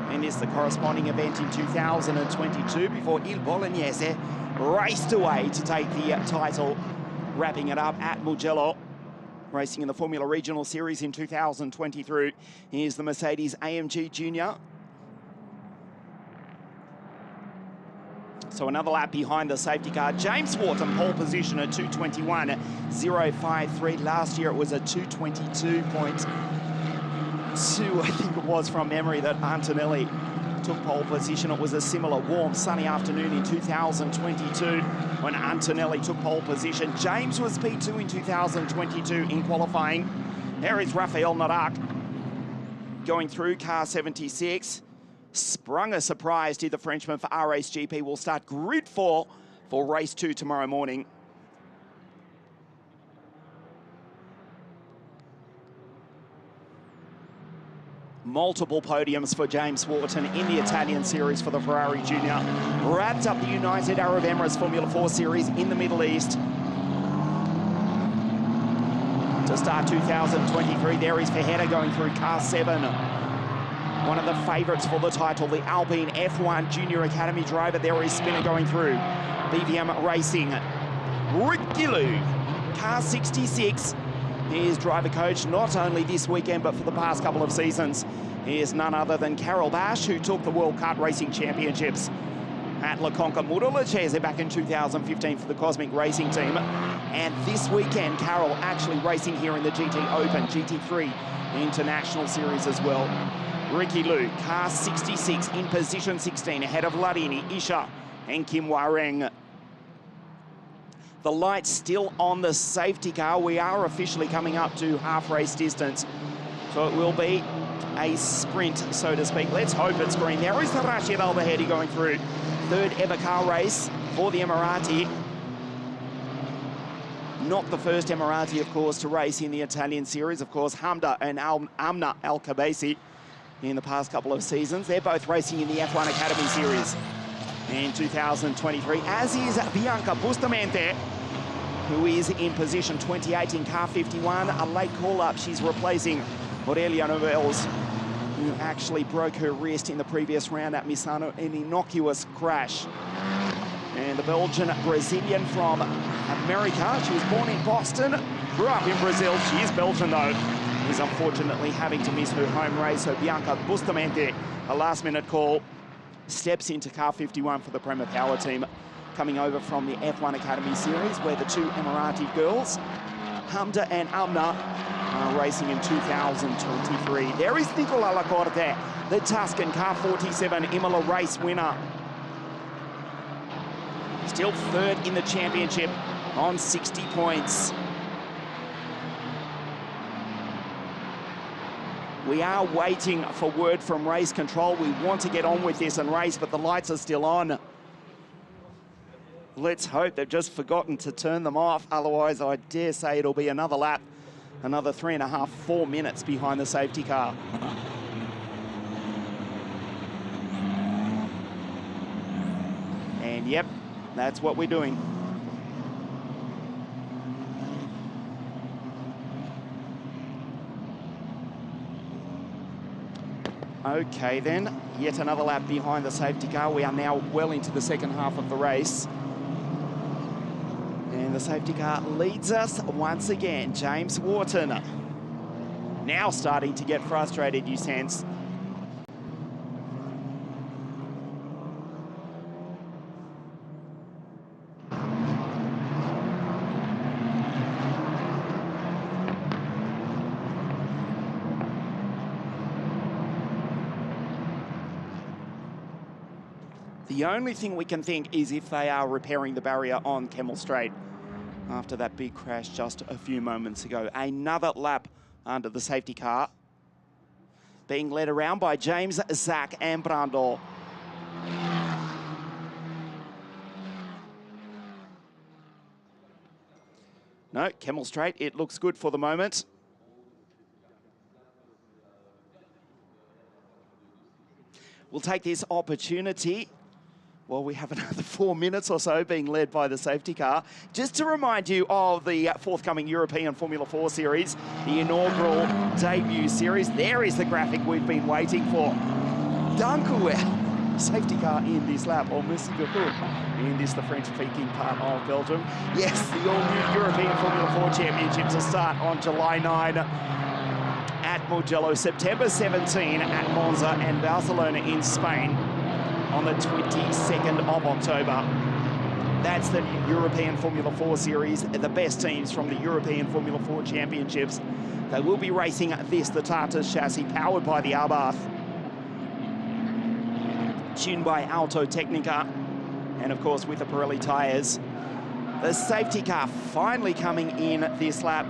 And is the corresponding event in 2022 before Il Bolognese raced away to take the title, wrapping it up at Mugello. Racing in the Formula Regional Series in 2023. Here's the Mercedes AMG Junior. So another lap behind the safety car. James Wharton, pole position at 2:21.053. Last year it was a 2:22.2, I think it was from memory, that Antonelli took pole position. It was a similar warm, sunny afternoon in 2022 when Antonelli took pole position. James was P2 in 2022 in qualifying. There is Rafael Nadak going through car 76. Sprung a surprise, did the Frenchman for RACE-GP. Will start grid 4 for race 2 tomorrow morning. Multiple podiums for James Wharton in the Italian series for the Ferrari Junior. Wrapped up the United Arab Emirates Formula 4 series in the Middle East. To start 2023, there is Fajeda going through car 7. One of the favourites for the title, the Alpine F1 Junior Academy driver. There is Spinner going through. BVM Racing. Ricky Lou, car 66. He is driver coach not only this weekend, but for the past couple of seasons. He is none other than Carol Bash, who took the World Kart Racing Championships at La Conca Muralachese back in 2015 for the Cosmic Racing team. And this weekend, Carol actually racing here in the GT Open, GT3 International Series as well. Ricky Lou, car 66 in position 16, ahead of Larini, Isha, and Kim Wa-Ring. The lights still on the safety car. We are officially coming up to half race distance. So it will be a sprint, so to speak. Let's hope it's green. There is the Rashid Al-Bahedi going through. 3rd ever car race for the Emirati. Not the first Emirati, of course, to race in the Italian series. Of course, Hamda and Amna Al-Kabasi in the past couple of seasons. They're both racing in the F1 Academy series in 2023, as is Bianca Bustamante, who is in position 28 in car 51. A late call-up. She's replacing Aurelia Novels, who actually broke her wrist in the previous round at Misano, an innocuous crash. And the Belgian Brazilian from America. She was born in Boston, grew up in Brazil. She is Belgian, though. Is unfortunately having to miss her home race. So Bianca Bustamante, a last-minute call, steps into car 51 for the Prema Power team, coming over from the F1 Academy series, where the 2 Emirati girls, Hamda and Amna, are racing in 2023. There is Nicola Lacorte, the Tuscan car 47 Imola race winner. Still 3rd in the championship on 60 points. We are waiting for word from race control. We want to get on with this and race, but the lights are still on. Let's hope they've just forgotten to turn them off. Otherwise, I dare say it'll be another lap, another 3.5, 4 minutes behind the safety car. And yep, That's what we're doing. Okay then, yet another lap behind the safety car. We are now well into the second half of the race. And the safety car leads us once again. James Wharton now starting to get frustrated, you sense. The only thing we can think is if they are repairing the barrier on Kemmel Straight after that big crash just a few moments ago. Another lap under the safety car, being led around by James, Zach and Brandel. No, Kemmel Straight, it looks good for the moment. We'll take this opportunity. Well, we have another 4 minutes or so being led by the safety car. Just to remind you of the forthcoming European Formula 4 series, the inaugural debut series. There is the graphic we've been waiting for. Danke, safety car in this lap, or merci beaucoup, in this, the French-speaking part of Belgium. Yes, the all-new European Formula 4 Championship to start on July 9 at Mugello, September 17 at Monza and Barcelona in Spain on the 22nd of October. That's the European Formula 4 series, the best teams from the European Formula 4 Championships. They will be racing this, the Tartas chassis, powered by the Abarth, tuned by Auto Technica, and of course with the Pirelli tyres. The safety car finally coming in this lap,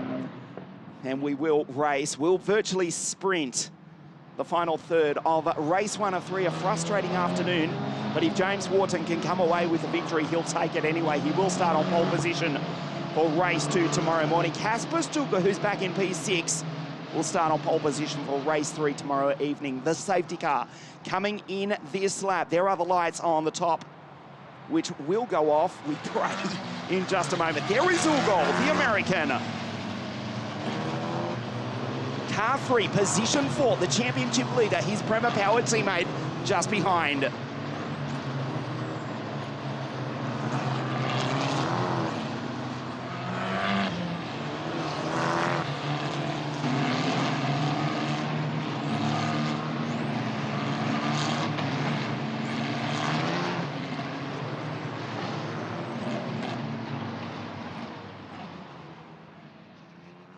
and we will race, we'll virtually sprint the final third of race 1 of 3, a frustrating afternoon. But if James Wharton can come away with a victory, he'll take it anyway. He will start on pole position for race 2 tomorrow morning. Kasper Stuka, who's back in P6, will start on pole position for race 3 tomorrow evening. The safety car coming in this lap. There are the lights on the top, which will go off, we pray, in just a moment. There is Ugo, the American. Car 3, position 4, the championship leader, his Prema Power teammate just behind.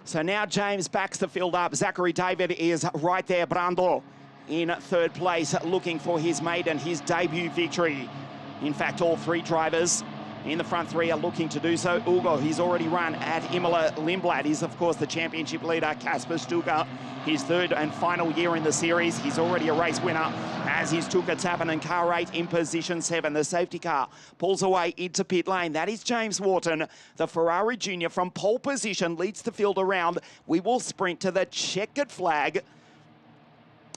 So now James backs the field up. Zachary David is right there. Brando in third place, looking for his maiden, his debut victory. In fact, all 3 drivers in the front 3 are looking to do so. Ugo, he's already run at Imola. Lindblad is, of course, the championship leader. Kasper Stuka, his 3rd and final year in the series. He's already a race winner, as is Tuka Tappen, and car 8 in position 7. The safety car pulls away into pit lane. That is James Wharton, the Ferrari Junior, from pole position, leads the field around. We will sprint to the checkered flag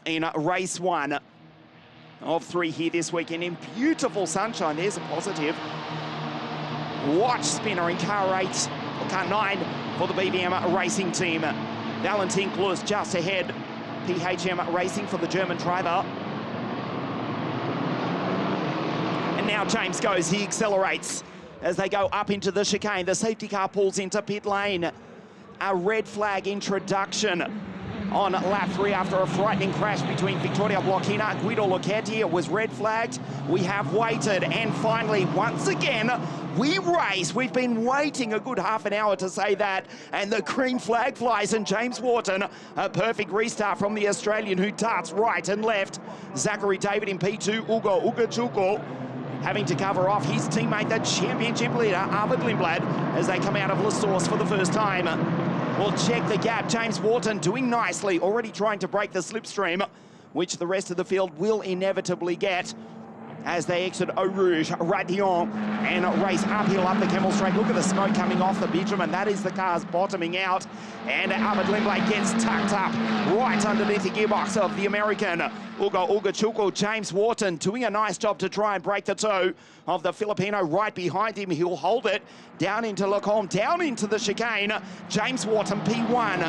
in race 1 of 3 here this weekend in beautiful sunshine. There's a positive. Watch spinner in car 8, or car 9 for the BBM racing team. Valentin Klus just ahead. PHM Racing for the German driver. And now James goes, he accelerates as they go up into the chicane. The safety car pulls into pit lane. A red flag introduction on lap 3 after a frightening crash between Victoria Blochina and Guido Locchetti. It was red flagged. We have waited, and finally, once again, we race. We've been waiting a good half an hour to say that, and the green flag flies, and James Wharton, a perfect restart from the Australian who darts right and left. Zachary David in P2, Ugo Ugachuko having to cover off his teammate, the championship leader, Arvid Lindblad, as they come out of La Source for the first time. We'll check the gap. James Wharton doing nicely, already trying to break the slipstream, which the rest of the field will inevitably get. as they exit Eau Rouge, Radillon, and race uphill up the Camel Straight. Look at the smoke coming off the bitumen. That is the cars bottoming out. And Albert Lindblad gets tucked up right underneath the gearbox of the American Ugo Ugochukwu. James Wharton doing a nice job to try and break the toe of the Filipino right behind him. He'll hold it down into Lacombe, down into the chicane. James Wharton, P1.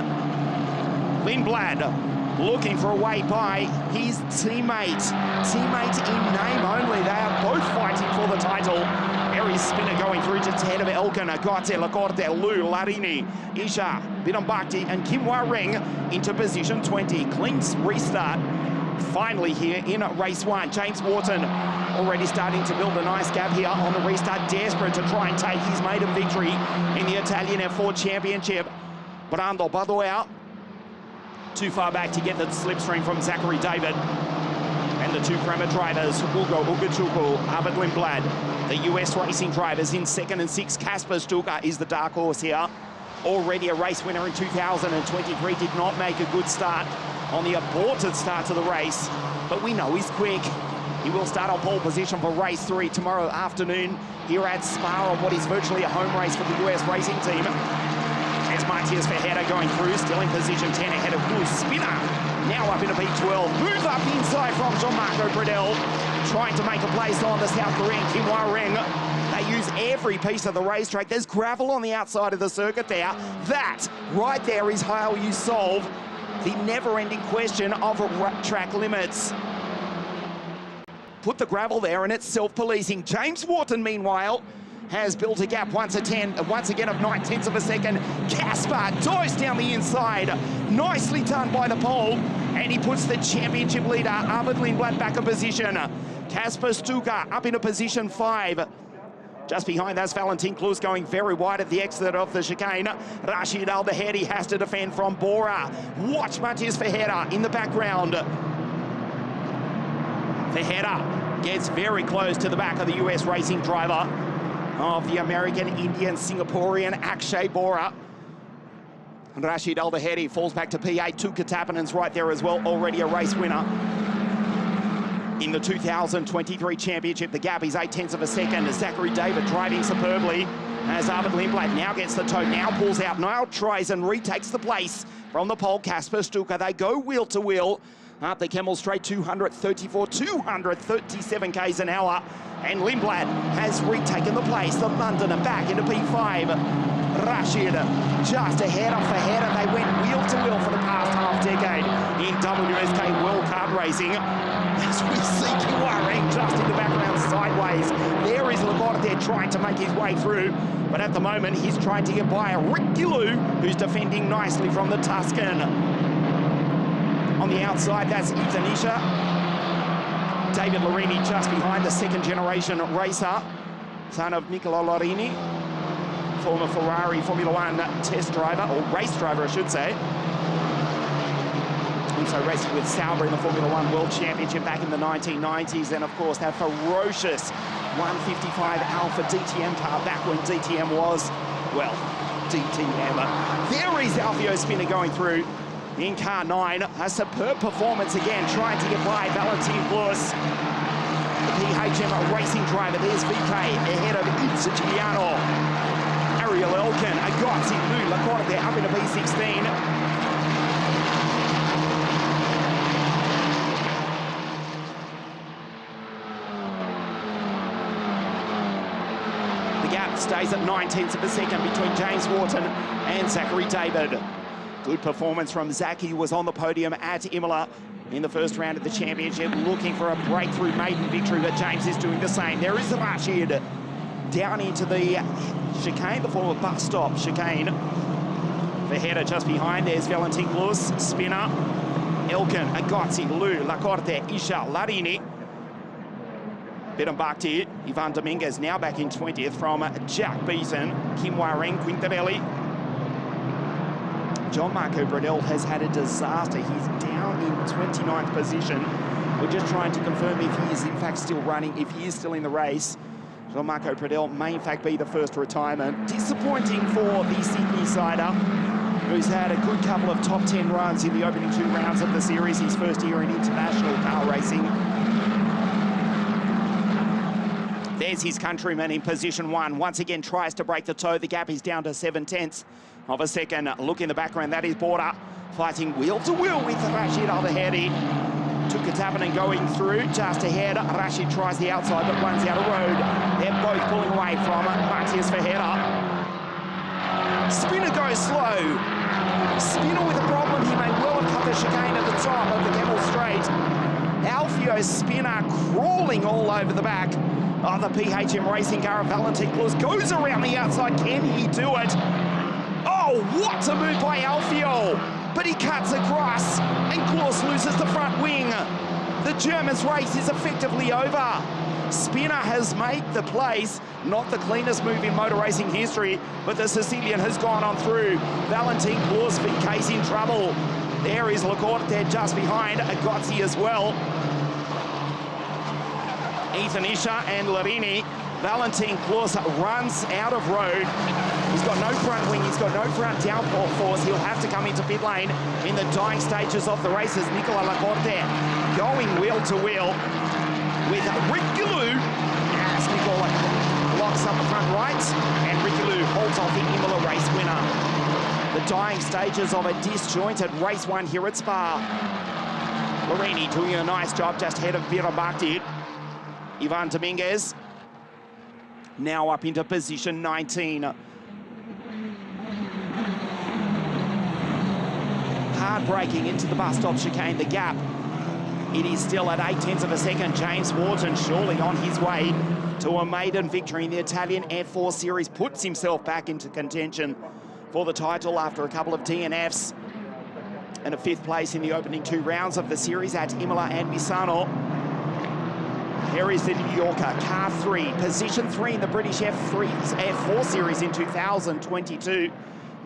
Lindblad looking for a way by his teammate in name only. They are both fighting for the title. Aries Spinner going through just ahead of Elkan, Agate, Lacorte, Lu, Larini, Isha, Bidambakti, and Kim Wa-Ring into position 20. Clean restart finally here in race 1. James Wharton already starting to build a nice gap here on the restart, desperate to try and take his maiden victory in the Italian F.4 Championship. Brando Badoer too far back to get the slipstream from Zachary David. And the two Kramer drivers, Ugo Ugochukwu, Albert Lindblad. The US racing drivers in 2nd and 6th. Kasper Stuka is the dark horse here. Already a race winner in 2023, did not make a good start on the aborted start to the race, but we know he's quick. He will start on pole position for race 3 tomorrow afternoon here at Spa on what is virtually a home race for the US racing team. As Matias Verheda going through, still in position 10 ahead of Cruz Spinner. Now up into P12, move up inside from Jean-Marco Bredel, trying to make a place on the South Korean Kim Wa-Ring. They use every piece of the racetrack. There's gravel on the outside of the circuit there. That right there is how you solve the never-ending question of track limits. Put the gravel there and it's self-policing. James Wharton, meanwhile, has built a gap once again of 9/10 of a second. Kasper dives down the inside. Nicely done by the pole. And he puts the championship leader, Albert Lindblad, back in position. Kasper Stuka up into position 5. Just behind that's Valentin Klus going very wide at the exit of the chicane. Rashid Al-Dahedi has to defend from Bora. Watch Matias Verheda in the background. Verheda gets very close to the back of the US racing driver of the American, Indian, Singaporean Akshay Bora. And Rashid Al-Dahedi falls back to P8. Two Katapinen's right there as well, already a race winner in the 2023 championship. The gap is 0.8 of a second. Zachary David driving superbly as Albert Lindblad now gets the toe, now pulls out, now tries and retakes the place from the pole. Kasper Stuka, they go wheel to wheel up the Camel Straight, 237 k's an hour. And Lindblad has retaken the place. The Londoner back into P5. Rashid just ahead of Verheda. They went wheel to wheel for the past half decade in WSK World Cup racing. As we see Kim Wa-Ring just in the background sideways. There is Lacorte trying to make his way through. But at the moment, he's trying to get by Rick Gillou, who's defending nicely from the Tuscan. On the outside, that's Ethan Isha. David Larini just behind, the 2nd generation racer, son of Nicola Larini, former Ferrari Formula 1 test driver, or race driver, I should say. Also racing with Sauber in the Formula 1 World Championship back in the 1990s, and of course that ferocious 155 Alpha DTM car back when DTM was, well, DTM. There is Alfio Spinner going through in car 9. A superb performance again, trying to get by Valentin Klus. The PHM racing driver, there's VK ahead of Italiano. Ariel Elkan, Agazzi, Lu, Lacorte, they're up into P16. The gap stays at 0.9 of a second between James Wharton and Zachary David. Good performance from Zach. He was on the podium at Imola in the first round of the championship, looking for a breakthrough maiden victory, but James is doing the same. There is Rashid down into the chicane, the former bus stop chicane. Verheda just behind. There's Valentin Klus, Spinner, Elkan, Agazzi, Lu, Lacorte, Isha, Larini. Bidambakti, Ivan Dominguez now back in 20th from Jack Beaton, Kim Wa-Ring, Quintarelli. Jean-Marco Bredel has had a disaster. He's down in 29th position. We're just trying to confirm if he is in fact still running, if he is still in the race. Jean-Marco Bredel may in fact be the first retirement. Disappointing for the Sydney sider, who's had a good couple of top 10 runs in the opening 2 rounds of the series, his first year in international car racing. There's his countryman in position 1. Once again tries to break the toe. The gap is down to 7/10 of a second. Look in the background, that is Border fighting wheel to wheel with Rashid Al-Dahedi. Tukatapanen going through just ahead. Rashid tries the outside, but one's out of road. They're both pulling away from Matthias Verheer. Spinner goes slow. Spinner with a problem. He may well have cut the chicane at the top of the Camel Straight. Alfio Spinner crawling all over the back of the PHM racing car. Valentin Claus goes around the outside. Can he do it? Oh, what a move by Alfio! But he cuts across, and Claus loses the front wing. The German's race is effectively over. Spinner has made the place, not the cleanest move in motor racing history, but the Sicilian has gone on through. Valentin Claus, VK's in trouble. There is Lecorte just behind, Agozzi as well. Ethan Isha and Larini. Valentin Claus runs out of road. He's got no front wing, he's got no front downpour force. He'll have to come into pit lane in the dying stages of the races. Nicola Lecorte going wheel to wheel with Rick Gillou as Nicola locks up the front right, and Rick Gillou holds off the Imola race winner. The dying stages of a disjointed race 1 here at Spa. Larini doing a nice job just ahead of Vera Bakti. Ivan Dominguez now up into position 19. Hard braking into the bus stop chicane, the gap. It is still at 0.8 of a second. James Wharton surely on his way to a maiden victory in the Italian F4 Series, puts himself back into contention for the title after a couple of DNFs and a 5th place in the opening 2 rounds of the series at Imola and Misano. Here is the New Yorker, car 3, position 3 in the British F4 Series in 2022.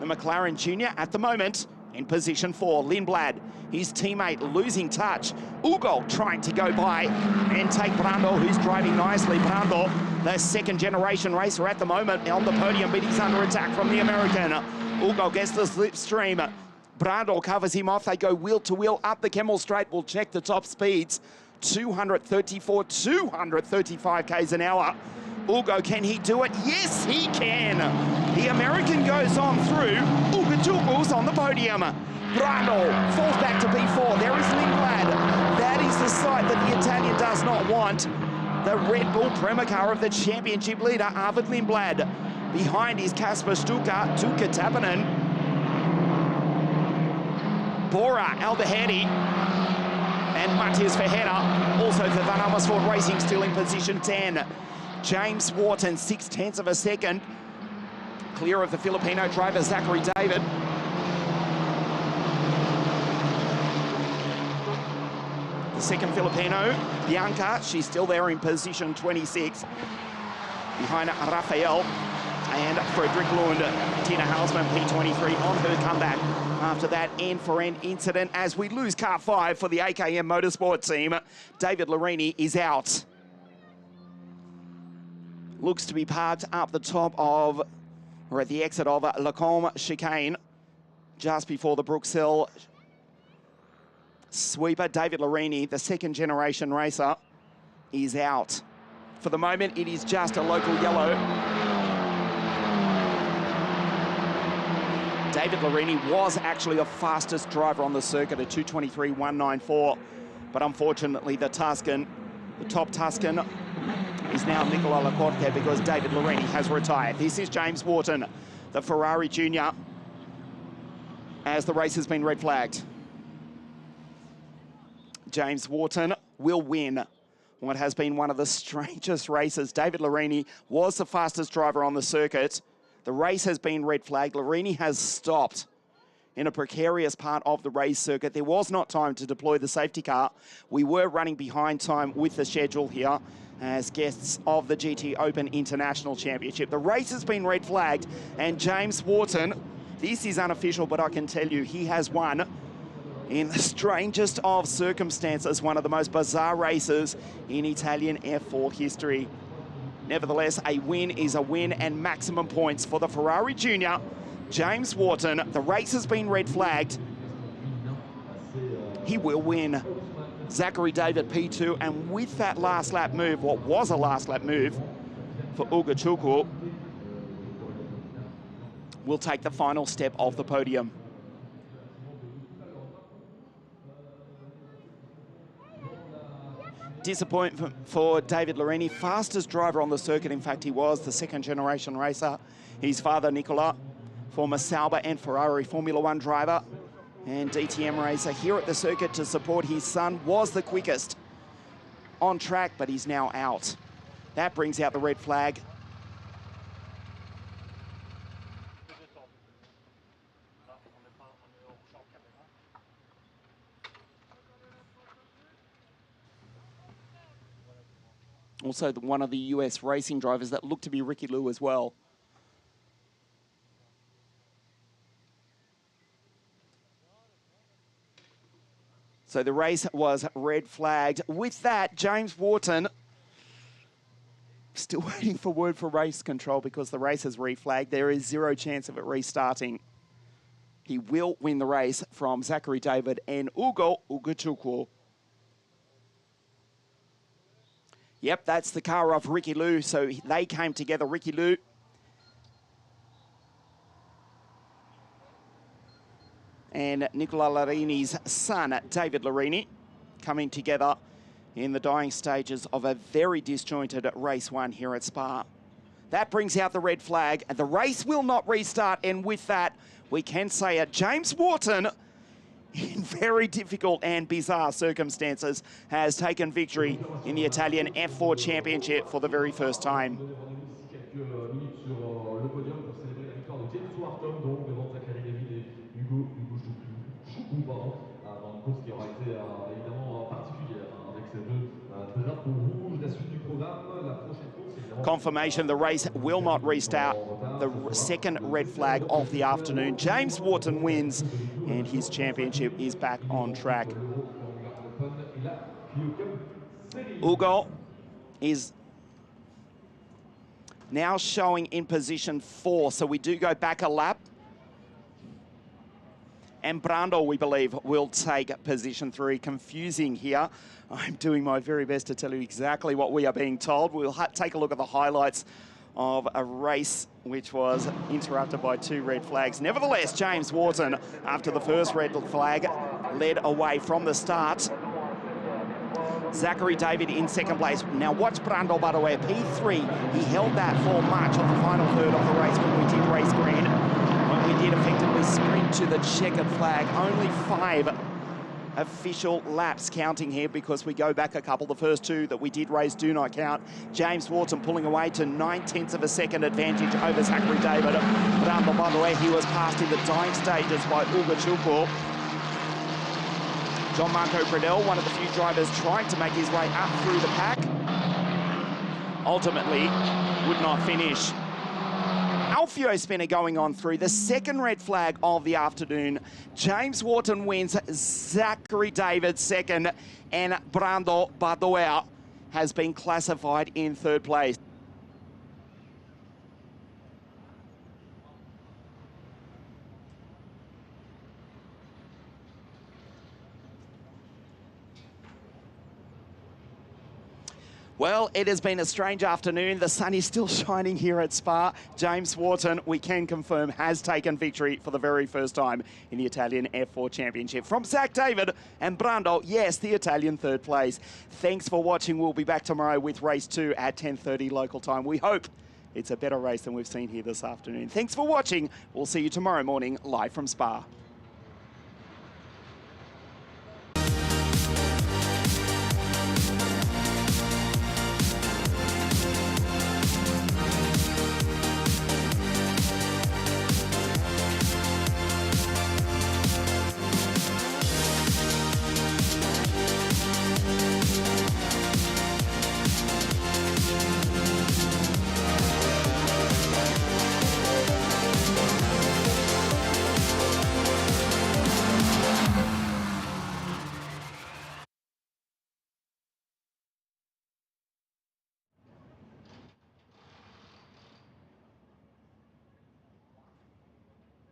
The McLaren Junior at the moment in position 4. Lindblad, his teammate, losing touch. Ugo trying to go by and take Brando, who's driving nicely. Brando, the 2nd generation racer at the moment on the podium, but he's under attack from the American. Ugo gets the slipstream. Brando covers him off. They go wheel to wheel up the Camel Straight. We'll check the top speeds. 234, 235 k's an hour. Ugo, can he do it? Yes, he can. The American goes on through. Ugo on the podium. Brando falls back to P4. There is Lindblad. That is the sight that the Italian does not want. The Red Bull Prema car of the championship leader, Arvid Lindblad. Behind is Kasper Stuka, Tukatapanen. Bora Al-Dahedi and Matthias Verheer, also for Van Amersfoort Racing, still in position 10. James Wharton, 0.6 of a second, clear of the Filipino driver, Zachary David. The second Filipino, Bianca, she's still there in position 26. Behind Rafael and Frederick Lund. Tina Halsman, P23, on her comeback after that end-for-end incident as we lose car 5 for the AKM Motorsport team. David Larini is out. Looks to be parked up the top of, or at the exit of Lacombe chicane, just before the Brooks Hill sweeper. David Larini, the 2nd generation racer, is out. For the moment, it is just a local yellow. David Larini was actually the fastest driver on the circuit at 2:23.194, but unfortunately the Tuscan, the top Tuscan, is now Nicola Lecorte because David Larini has retired. This is James Wharton, the Ferrari Junior, as the race has been red flagged. James Wharton will win what has been one of the strangest races. David Larini was the fastest driver on the circuit. The race has been red flagged. Larini has stopped in a precarious part of the race circuit. There was not time to deploy the safety car. We were running behind time with the schedule here as guests of the GT Open International Championship. The race has been red flagged, and James Wharton, this is unofficial, but I can tell you he has won in the strangest of circumstances, one of the most bizarre races in Italian F4 history. Nevertheless, a win is a win, and maximum points for the Ferrari Junior, James Wharton. The race has been red flagged. He will win. Zachary David P2, and with that last lap move, what was a last lap move, for Ugachukwu will take the final step of the podium. Disappointment for David Lorini, fastest driver on the circuit. In fact, he was the second-generation racer. His father, Nicola, former Sauber and Ferrari Formula One driver and DTM racer here at the circuit to support his son, was the quickest on track, but he's now out. That brings out the red flag. Also, one of the US racing drivers that looked to be Ricky Liu as well. So the race was red flagged. With that, James Wharton still waiting for word for race control because the race is reflagged. There is zero chance of it restarting. He will win the race from Zachary David and Ugachukwu. Yep, that's the car of Ricky Liu. So they came together, Ricky Liu and Nicola Larini's son, David Lorini, coming together in the dying stages of a very disjointed race one here at Spa. That brings out the red flag, and the race will not restart. And with that, we can say it. James Wharton, in very difficult and bizarre circumstances, has taken victory in the Italian F4 Championship for the very first time. Confirmation the race will not restart. The second red flag of the afternoon. James Wharton wins, and his championship is back on track. Ugo is now showing in position 4, so we do go back a lap. And Brando, we believe, will take position 3. Confusing here. I'm doing my very best to tell you exactly what we are being told. We'll take a look at the highlights of a race which was interrupted by 2 red flags. Nevertheless, James Wharton, after the first red flag, led away from the start. Zachary David in second place. Now watch Brando, by the way, P3. He held that for much of the final third of the race when we did race green. When we did effectively sprint to the checkered flag. Only 5 official laps counting here because we go back a couple. The first 2 that we did race do not count. James Wharton pulling away to 9/10 of a second advantage over Zachary David. Brando, by the way, he was passed in the dying stages by Ugachukwu. John Marco Bredell, one of the few drivers trying to make his way up through the pack, ultimately would not finish. Alfio spinner going on through the second red flag of the afternoon. James Wharton wins, Zachary David second, and Brando Badoer has been classified in third place. Well, it has been a strange afternoon. The sun is still shining here at Spa. James Wharton, we can confirm, has taken victory for the very first time in the Italian F4 Championship. From Zach David and Brando, yes, the Italian third place. Thanks for watching. We'll be back tomorrow with race 2 at 10:30 local time. We hope it's a better race than we've seen here this afternoon. Thanks for watching. We'll see you tomorrow morning live from Spa.